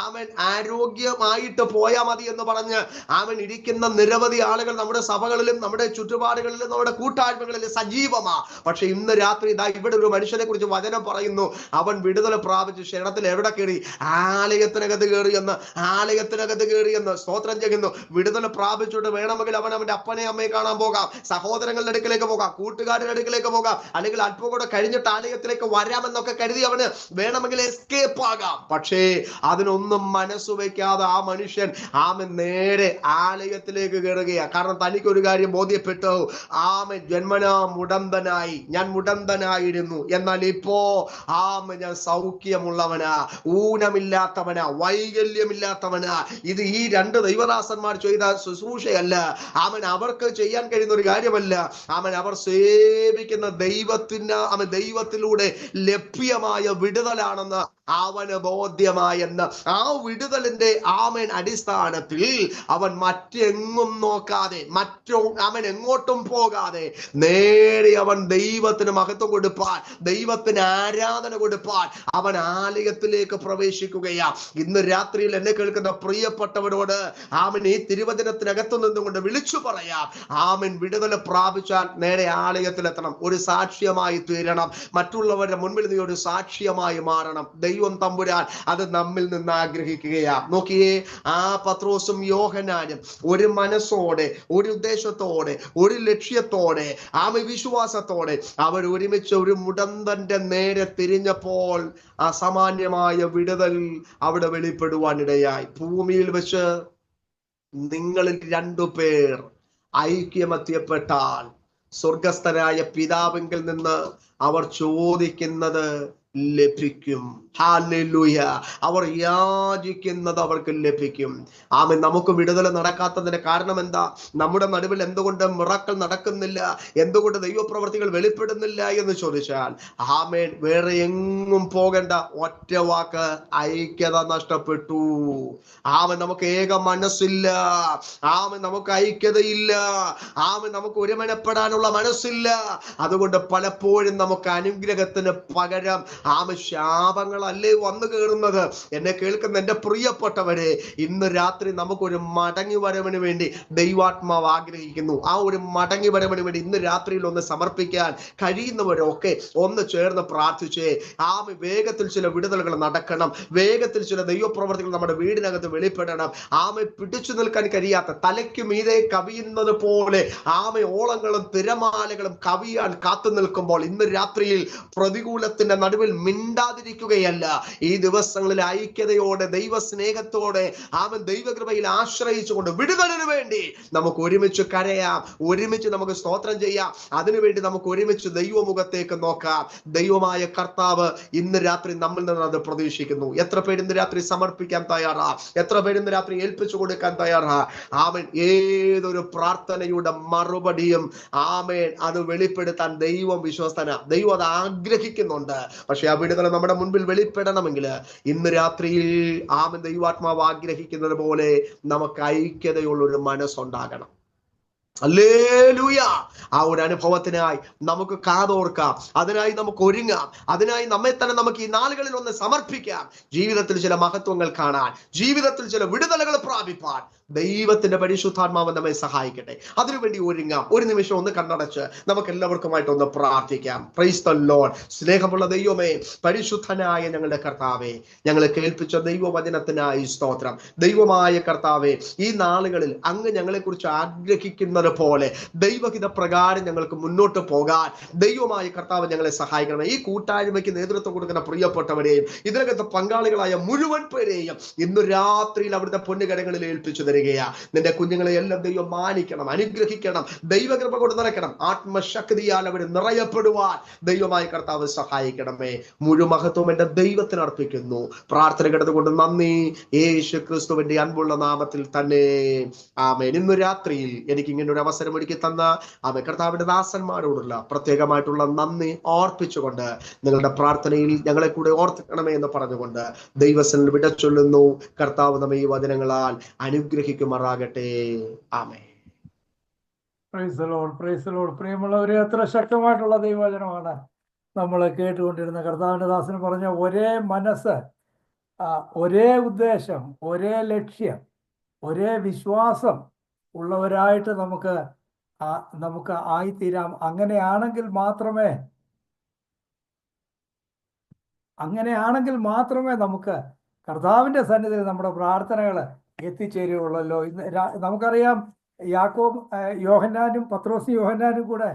ആമേൻ ആരോഗ്യമായിട്ട് പോയാൽ മതി എന്ന് പറഞ്ഞ് ആമേൻ ഇരിക്കുന്ന നിരവധി ആളുകൾ നമ്മുടെ സഭകളിലും നമ്മുടെ ചുറ്റുപാടുകളിലും നമ്മുടെ കൂട്ടായ്മകളിലും സജീവമാ. പക്ഷെ ഇന്ന് രാത്രി ഇതാ ഇവിടെ ഒരു മനുഷ്യനെ കുറിച്ച് വചനം പറയുന്നു. അവൻ വിടുതൽ പ്രാപിച്ച് ക്ഷണത്തിൽ എവിടെ കയറി? ആലയത്തിനകത്ത് കയറിയെന്ന് സ്തോത്രം ചെയ്യുന്നു. വിടുതൽ പ്രാപിച്ചിട്ട് വേണമെങ്കിൽ അവൻ അവന്റെ അപ്പനെ അമ്മയെ കാണാൻ പോകാം, സഹോദരങ്ങളുടെ അടുക്കിലേക്ക് പോകാം, കൂട്ടുകാരുടെ അടുക്കിലേക്ക് പോകാം, അല്ലെങ്കിൽ അല്പം കൂടെ കഴിഞ്ഞിട്ട് ആലയത്തിലേക്ക് വരാമെന്നൊക്കെ കരുതി അവന് വേണമെങ്കിൽ എസ്കേപ്പ് ആകാം. പക്ഷേ അതിനൊന്നും മനസ്സു വെക്കാതെ ആ മനുഷ്യൻ നേരെ ആലയത്തിലേക്ക് കയറുകയാണ്. കാരണം തനിക്കൊരു കാര്യം ബോധ്യപ്പെട്ടു. ജന്മനാ മുടന്തനായി, ഞാൻ മുടന്തനായിരുന്നു, എന്നാൽ ഇപ്പോ ഞാൻ സൗഖ്യമുള്ളവനാ, ഊനമില്ലാത്തവനാ, വൈകല്യമില്ലാത്തവനാ. ഇത് ഈ 2 ദൈവദാസന്മാർ ചെയ്ത ശുശ്രൂഷയല്ല. അവർക്ക് ചെയ്യാൻ കഴിയുന്ന ഒരു കാര്യമല്ല. അവർ സേവിക്കുന്ന ദൈവത്തിലൂടെ ലഭ്യമായ വിടുതലാണെന്ന് അവന് ബോധ്യമായെന്ന്. ആ വിടുതലിന്റെ അടിസ്ഥാനത്തിൽ അവൻ മറ്റെങ്ങും നോക്കാതെ, അവൻ എങ്ങോട്ടും പോകാതെ നേരെ അവൻ ദൈവത്തിന് മഹത്വം കൊടുപ്പാൻ, ദൈവത്തിന് ആരാധന കൊടുപ്പാൻ അവൻ ആലയത്തിലേക്ക് പ്രവേശിക്കുകയാ. ഇന്ന് രാത്രിയിൽ എന്നെ കേൾക്കുന്ന പ്രിയപ്പെട്ടവരോട് ഈ തിരുവചനത്തിനകത്തു നിന്നുകൊണ്ട് വിളിച്ചു പറയാം, വിടുതൽ പ്രാപിച്ചാൽ നേരെ ആലയത്തിലെത്തണം, ഒരു സാക്ഷ്യമായി തീരണം, മറ്റുള്ളവരുടെ മുൻപിൽ നീ ഒരു സാക്ഷ്യമായി മാറണം. ദൈവം തമ്പുരാൻ അത് നമ്മിൽ നിന്ന് ആഗ്രഹിക്കുകയാ. നോക്കിയേ, ആ പത്രോസും യോഹന്നാനും ഒരു മനസ്സോടെ, ഒരു ഉദ്ദേശത്തോടെ, ഒരു ലക്ഷ്യത്തോടെ, വിശ്വാസത്തോടെ അവർ ഒരുമിച്ച് ഒരു മുടന്തന്റെ നേരെ തിരിഞ്ഞപ്പോൾ അസാമാന്യമായ വിടുതൽ അവിടെ വെളിപ്പെടുവാനിടയായി. ഭൂമിയിൽ വെച്ച് നിങ്ങളിൽ 2 പേർ ഐക്യമത്യപ്പെട്ടാൽ സ്വർഗസ്ഥനായ പിതാവിങ്കിൽ നിന്ന് അവർ ചോദിക്കുന്നത് ലഭിക്കും. ഹല്ലേലൂയ. അവർ യാചിക്കുന്നത് അവർക്ക് ലഭിക്കും. ആമേൻ. നമുക്ക് വിടുതൽ നടക്കാത്തതിന്റെ കാരണം എന്താ? നമ്മുടെ നടുവിൽ എന്തുകൊണ്ട് മിറക്കിൾ നടക്കുന്നില്ല, എന്തുകൊണ്ട് ദൈവപ്രവർത്തികൾ വെളിപ്പെടുന്നില്ല എന്ന് ചോദിച്ചാൽ, ആമേൻ, വേറെ എങ്ങും പോകണ്ട, ഒറ്റ വാക്ക്, ഐക്യത നഷ്ടപ്പെട്ടു. ആമേൻ. നമുക്ക് ഏക മനസ്സില്ല. ആമേൻ. നമുക്ക് ഐക്യതയില്ല. ആമേൻ. നമുക്ക് ഒരുമനപ്പെടാനുള്ള മനസ്സില്ല. അതുകൊണ്ട് പലപ്പോഴും നമുക്ക് അനുഗ്രഹത്തിന് പകരം ശാപങ്ങളല്ലേ വന്നു കയറുന്നത്. എന്നെ കേൾക്കുന്ന എന്റെ പ്രിയപ്പെട്ടവരെ, ഇന്ന് രാത്രി നമുക്കൊരു മടങ്ങി വരവിന് വേണ്ടി ദൈവാത്മാവ് ആഗ്രഹിക്കുന്നു. ആ ഒരു മടങ്ങി വരവിന് വേണ്ടി ഇന്ന് രാത്രിയിൽ ഒന്ന് സമർപ്പിക്കാൻ കഴിയുന്നവരൊക്കെ ഒന്ന് ചേർന്ന് പ്രാർത്ഥിച്ചേ. വേഗത്തിൽ ചില വിടുതലുകൾ നടക്കണം. വേഗത്തിൽ ചില ദൈവപ്രവർത്തികൾ നമ്മുടെ വീടിനകത്ത് വെളിപ്പെടണം. പിടിച്ചു നിൽക്കാൻ കഴിയാത്ത, തലയ്ക്ക് മീതെ കവിയുന്നത് പോലെ ഓളങ്ങളും തിരമാലകളും കവിയാൻ കാത്തു നിൽക്കുമ്പോൾ ഇന്ന് രാത്രിയിൽ പ്രതികൂലത്തിന്റെ നടുവിൽ മിണ്ടാതിരിക്കുകയല്ല. ഈ ദിവസങ്ങളിൽ ഐക്യതയോടെ, ദൈവസ്നേഹത്തോടെ, ദൈവകൃപയിൽ ആശ്രയിച്ചുകൊണ്ട് വിടുതലിന് വേണ്ടി നമുക്ക് ഒരുമിച്ച് കരയാം, ഒരുമിച്ച് നമുക്ക് സ്തോത്രം ചെയ്യാം. അതിനുവേണ്ടി നമുക്ക് ഒരുമിച്ച് ദൈവമുഖത്തേക്ക് നോക്കാം. ദൈവമായ കർത്താവ് ഇന്ന് രാത്രി നമ്മിൽ നിന്ന് അത് പ്രതീക്ഷിക്കുന്നു. എത്ര പേര് ഇന്ന് രാത്രി സമർപ്പിക്കാൻ തയ്യാറാ? എത്ര പേര് ഇന്ന് രാത്രി ഏൽപ്പിച്ചു കൊടുക്കാൻ തയ്യാറാ? ഏതൊരു പ്രാർത്ഥനയുടെ മറുപടിയും അത് വെളിപ്പെടുത്താൻ ദൈവം വിശ്വസ്തന. ദൈവം അത് ആഗ്രഹിക്കുന്നുണ്ട്. പക്ഷെ ആ വിടുതൽ നമ്മുടെ മുൻപിൽ വെളിപ്പെടണമെങ്കിൽ ഇന്ന് രാത്രിയിൽ ദൈവാത്മാവ് ആഗ്രഹിക്കുന്നത് പോലെ നമുക്ക് ഐക്യതയുള്ളൊരു മനസ്സുണ്ടാകണം. ഹല്ലേലൂയ. ആ ഒരു അനുഭവത്തിനായി നമുക്ക് കാതോർക്കാം, അതിനായി നമുക്ക് ഒരുങ്ങാം, അതിനായി നമ്മെ തന്നെ നമുക്ക് ഈ നാളുകളിൽ ഒന്ന് സമർപ്പിക്കാം. ജീവിതത്തിൽ ചില മഹത്വങ്ങൾ കാണാൻ, ജീവിതത്തിൽ ചില വിടുതലുകൾ പ്രാപിപ്പാൻ ദൈവത്തിന്റെ പരിശുദ്ധാത്മാവ് നമ്മെ സഹായിക്കട്ടെ. അതിനുവേണ്ടി ഒരുങ്ങാം. ഒരു നിമിഷം ഒന്ന് കണ്ണടച്ച് നമുക്ക് എല്ലാവർക്കുമായിട്ട് ഒന്ന് പ്രാർത്ഥിക്കാം. Price the Lord. സ്നേഹമുള്ള ദൈവമേ, പരിശുദ്ധനായ ഞങ്ങളുടെ കർത്താവേ, ഞങ്ങളെ കേൾപ്പിച്ച ദൈവവചനത്തിനായി സ്തോത്രം. ദൈവമായ കർത്താവേ, ഈ നാളുകളിൽ അങ്ങ് ഞങ്ങളെ കുറിച്ച് ആഗ്രഹിക്കുന്നത് പോലെ ദൈവഹിത പ്രകാരം ഞങ്ങൾക്ക് മുന്നോട്ട് പോകാൻ ദൈവമായ കർത്താവ് ഞങ്ങളെ സഹായിക്കണം. ഈ കൂട്ടായ്മയ്ക്ക് നേതൃത്വം കൊടുക്കുന്ന പ്രിയപ്പെട്ടവരെയും ഇതിനകത്ത് പങ്കാളികളായ മുഴുവൻ പേരെയും ഇന്ന് രാത്രിയിൽ അവിടുത്തെ പൊന്നുകരങ്ങളിൽ ഏൽപ്പിച്ചു തരികയാ. നിന്റെ കുഞ്ഞുങ്ങളെ എല്ലാം ദൈവം മാനിക്കണം, അനുഗ്രഹിക്കണം, ദൈവകൃപ കൊണ്ട് നിറയ്ക്കണം. ആത്മശക്തിയാൽ അവർ നിറയപ്പെടുവാൻ ദൈവമായ കർത്താവ് സഹായിക്കണമേ. മുഴുമഹത്വം എന്റെ ദൈവത്തിന് അർപ്പിക്കുന്നു. പ്രാർത്ഥന കേട്ടതുകൊണ്ട് നന്ദി, യേശു ക്രിസ്തുവിന്റെ അൻപുള്ള നാമത്തിൽ തന്നെ, ആമേൻ. ഇന്ന് രാത്രിയിൽ എനിക്ക് ഇങ്ങനെ ഒരു അവസരം ഒരുക്കി തന്ന കർത്താവിന്റെ ദാസന്മാരോടുള്ള പ്രത്യേകമായിട്ടുള്ള നന്ദി ഓർപ്പിച്ചുകൊണ്ട് നിങ്ങളുടെ പ്രാർത്ഥനയിൽ ഞങ്ങളെ കൂടെ ഓർക്കണമേ എന്ന് പറഞ്ഞുകൊണ്ട് ദൈവസനിൽ വിടച്ചൊല്ലുന്നു. കർത്താവ് നമ്മെ ഈ വചനങ്ങളാൽ അനുഗ്രഹിക്കുമാറാകട്ടെ. ആമേൻ. Praise the lord, praise the lord. പ്രിയമുള്ളവരെ, എത്ര ശക്തമായിട്ടുള്ള ദൈവവചനമാണ് നമ്മൾ കേട്ടുകൊണ്ടിരുന്ന. കർത്താവിന്റെ ദാസൻ പറഞ്ഞ ഒരേ മനസ്സ്, ഒരേ ഉദ്ദേശം, ഒരേ ലക്ഷ്യം, ഒരേ വിശ്വാസം ഉള്ളവരായിട്ട് നമുക്ക് ആയിത്തീരാം. അങ്ങനെയാണെങ്കിൽ മാത്രമേ നമുക്ക് കർത്താവിന്റെ സന്നിധിയിൽ നമ്മുടെ പ്രാർത്ഥനകൾ എത്തിച്ചേരുകയുള്ളല്ലോ. ഇന്ന് നമുക്കറിയാം, പത്രോസ് യോഹന്നാനും കൂടെ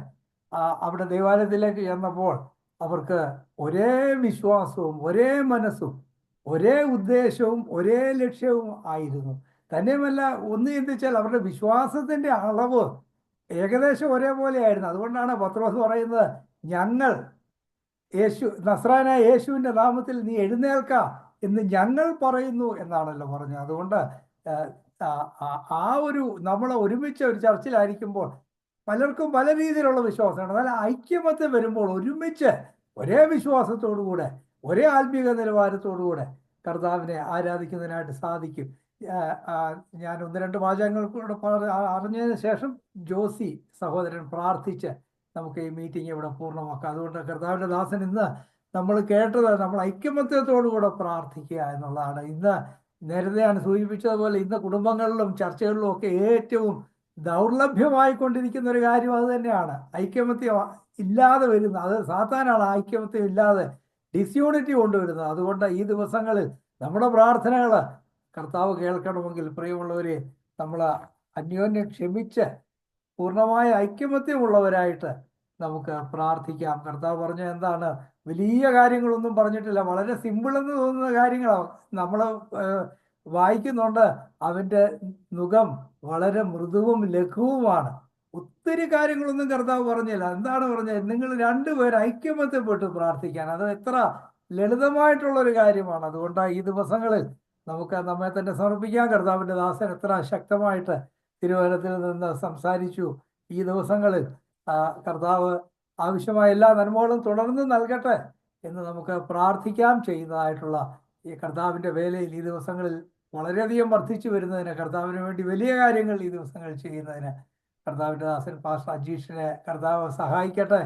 അവിടെ ദൈവാലയത്തിലേക്ക് ചെന്നപ്പോൾ അവർക്ക് ഒരേ വിശ്വാസവും ഒരേ മനസ്സും ഒരേ ഉദ്ദേശവും ഒരേ ലക്ഷ്യവും ആയിരുന്നു. തന്നെയുമല്ല, ഒന്ന് ചിന്തിച്ചാൽ അവരുടെ വിശ്വാസത്തിന്റെ അളവ് ഏകദേശം ഒരേപോലെ ആയിരുന്നു. അതുകൊണ്ടാണ് പത്രോസ് പറയുന്നത്, ഞങ്ങൾ നസ്രായനായ യേശുവിന്റെ നാമത്തിൽ നീ എഴുന്നേൽക്ക എന്ന് ഞങ്ങൾ പറയുന്നു എന്നാണല്ലോ പറഞ്ഞത്. അതുകൊണ്ട് നമ്മൾ ഒരുമിച്ച് ഒരു ചർച്ചിലായിരിക്കുമ്പോൾ പലർക്കും പല രീതിയിലുള്ള വിശ്വാസമാണ്. എന്നാൽ ഐക്യമത്യം വരുമ്പോൾ ഒരുമിച്ച് ഒരേ വിശ്വാസത്തോടുകൂടെ ഒരേ ആത്മീക നിലവാരത്തോടുകൂടെ കർത്താവിനെ ആരാധിക്കുന്നതിനായിട്ട് സാധിക്കും. ഞാൻ 1-2 വാചകങ്ങൾ കൂടെ അറിഞ്ഞതിന് ശേഷം ജോസി സഹോദരൻ പ്രാർത്ഥിച്ച് നമുക്ക് ഈ മീറ്റിംഗ് ഇവിടെ പൂർണ്ണമാക്കാം. അതുകൊണ്ട് കർത്താവിന്റെ ദാസൻ ഇന്ന് നമ്മൾ കേട്ടത് നമ്മൾ ഐക്യമത്യത്തോടുകൂടെ പ്രാർത്ഥിക്കുക എന്നുള്ളതാണ്. ഇന്ന് നേരത്തെ ഞാൻ സൂചിപ്പിച്ചതുപോലെ ഇന്ന് കുടുംബങ്ങളിലും ചർച്ചകളിലും ഒക്കെ ഏറ്റവും ദൗർലഭ്യമായിക്കൊണ്ടിരിക്കുന്ന ഒരു കാര്യം അത് തന്നെയാണ്. ഐക്യമത്യം ഇല്ലാതെ വരുന്നത്, അത് സാത്താനാണ് ഐക്യമത്യം ഇല്ലാതെ ഡിസ്യൂണിറ്റി കൊണ്ടുവരുന്നത്. അതുകൊണ്ട് ഈ ദിവസങ്ങളിൽ നമ്മുടെ പ്രാർത്ഥനകൾ കർത്താവ് കേൾക്കണമെങ്കിൽ പ്രിയമുള്ളവരെ, നമ്മൾ അന്യോന്യം ക്ഷമിച്ച് പൂർണ്ണമായ ഐക്യമത്യമുള്ളവരായിട്ട് നമുക്ക് പ്രാർത്ഥിക്കാം. കർത്താവ് പറഞ്ഞ എന്താണ്? വലിയ കാര്യങ്ങളൊന്നും പറഞ്ഞിട്ടില്ല, വളരെ സിമ്പിൾ എന്ന് തോന്നുന്ന കാര്യങ്ങളാണ് നമ്മൾ വായിക്കുന്നുണ്ട്. അവൻ്റെ നുകം വളരെ മൃദുവും ലഘുവുമാണ്. ഒത്തിരി കാര്യങ്ങളൊന്നും കർത്താവ് പറഞ്ഞില്ല. എന്താണ് പറഞ്ഞത്? നിങ്ങൾ 2 പേർ ഐക്യമത്യപ്പെട്ട് പ്രാർത്ഥിക്കാൻ. അത് എത്ര ലളിതമായിട്ടുള്ള ഒരു കാര്യമാണ്. അതുകൊണ്ട് ഈ ദിവസങ്ങളിൽ നമുക്ക് നമ്മെ തന്നെ സമർപ്പിക്കാൻ. കർത്താവിൻ്റെ ദാസൻ എത്ര ശക്തമായിട്ട് തിരുവചനത്തിൽ നിന്ന് സംസാരിച്ചു. ഈ ദിവസങ്ങളിൽ കർത്താവ് ആവശ്യമായ എല്ലാ നന്മകളും തുടർന്ന് നൽകട്ടെ എന്ന് നമുക്ക് പ്രാർത്ഥിക്കാം. ചെയ്യുന്നതായിട്ടുള്ള ഈ കർത്താവിൻ്റെ വേലയിൽ ഈ ദിവസങ്ങളിൽ വളരെയധികം വർദ്ധിച്ചു വരുന്നതിന്, കർത്താവിന് വേണ്ടി വലിയ കാര്യങ്ങൾ ഈ ദിവസങ്ങളിൽ ചെയ്യുന്നതിന് കർത്താവിൻ്റെ ദാസൻ പാസ്റ്റർ അജീഷിനെ കർത്താവ് സഹായിക്കട്ടെ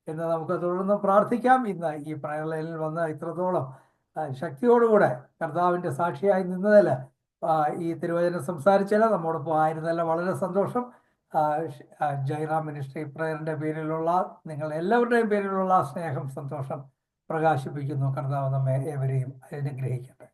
എന്ന് നമുക്ക് തുടർന്ന് പ്രാർത്ഥിക്കാം. ഇന്ന് ഈ പ്രയർലൈനിൽ വന്ന് ഇത്രത്തോളം ശക്തിയോടുകൂടെ കർത്താവിൻ്റെ സാക്ഷിയായി നിന്നതിൽ, ഈ തിരുവചനം സംസാരിച്ചാൽ നമ്മോടൊപ്പം ആയിരുന്നല്ല, വളരെ സന്തോഷം. ജയറാം മിനിസ്ട്രി പ്രയറിൻ്റെ പേരിലുള്ള നിങ്ങൾ എല്ലാവരുടെയും പേരിലുള്ള സ്നേഹം, സന്തോഷം പ്രകാശിപ്പിക്കുന്നു. കർത്താവ് നമ്മെ ഏവരെയും അനുഗ്രഹിക്കട്ടെ.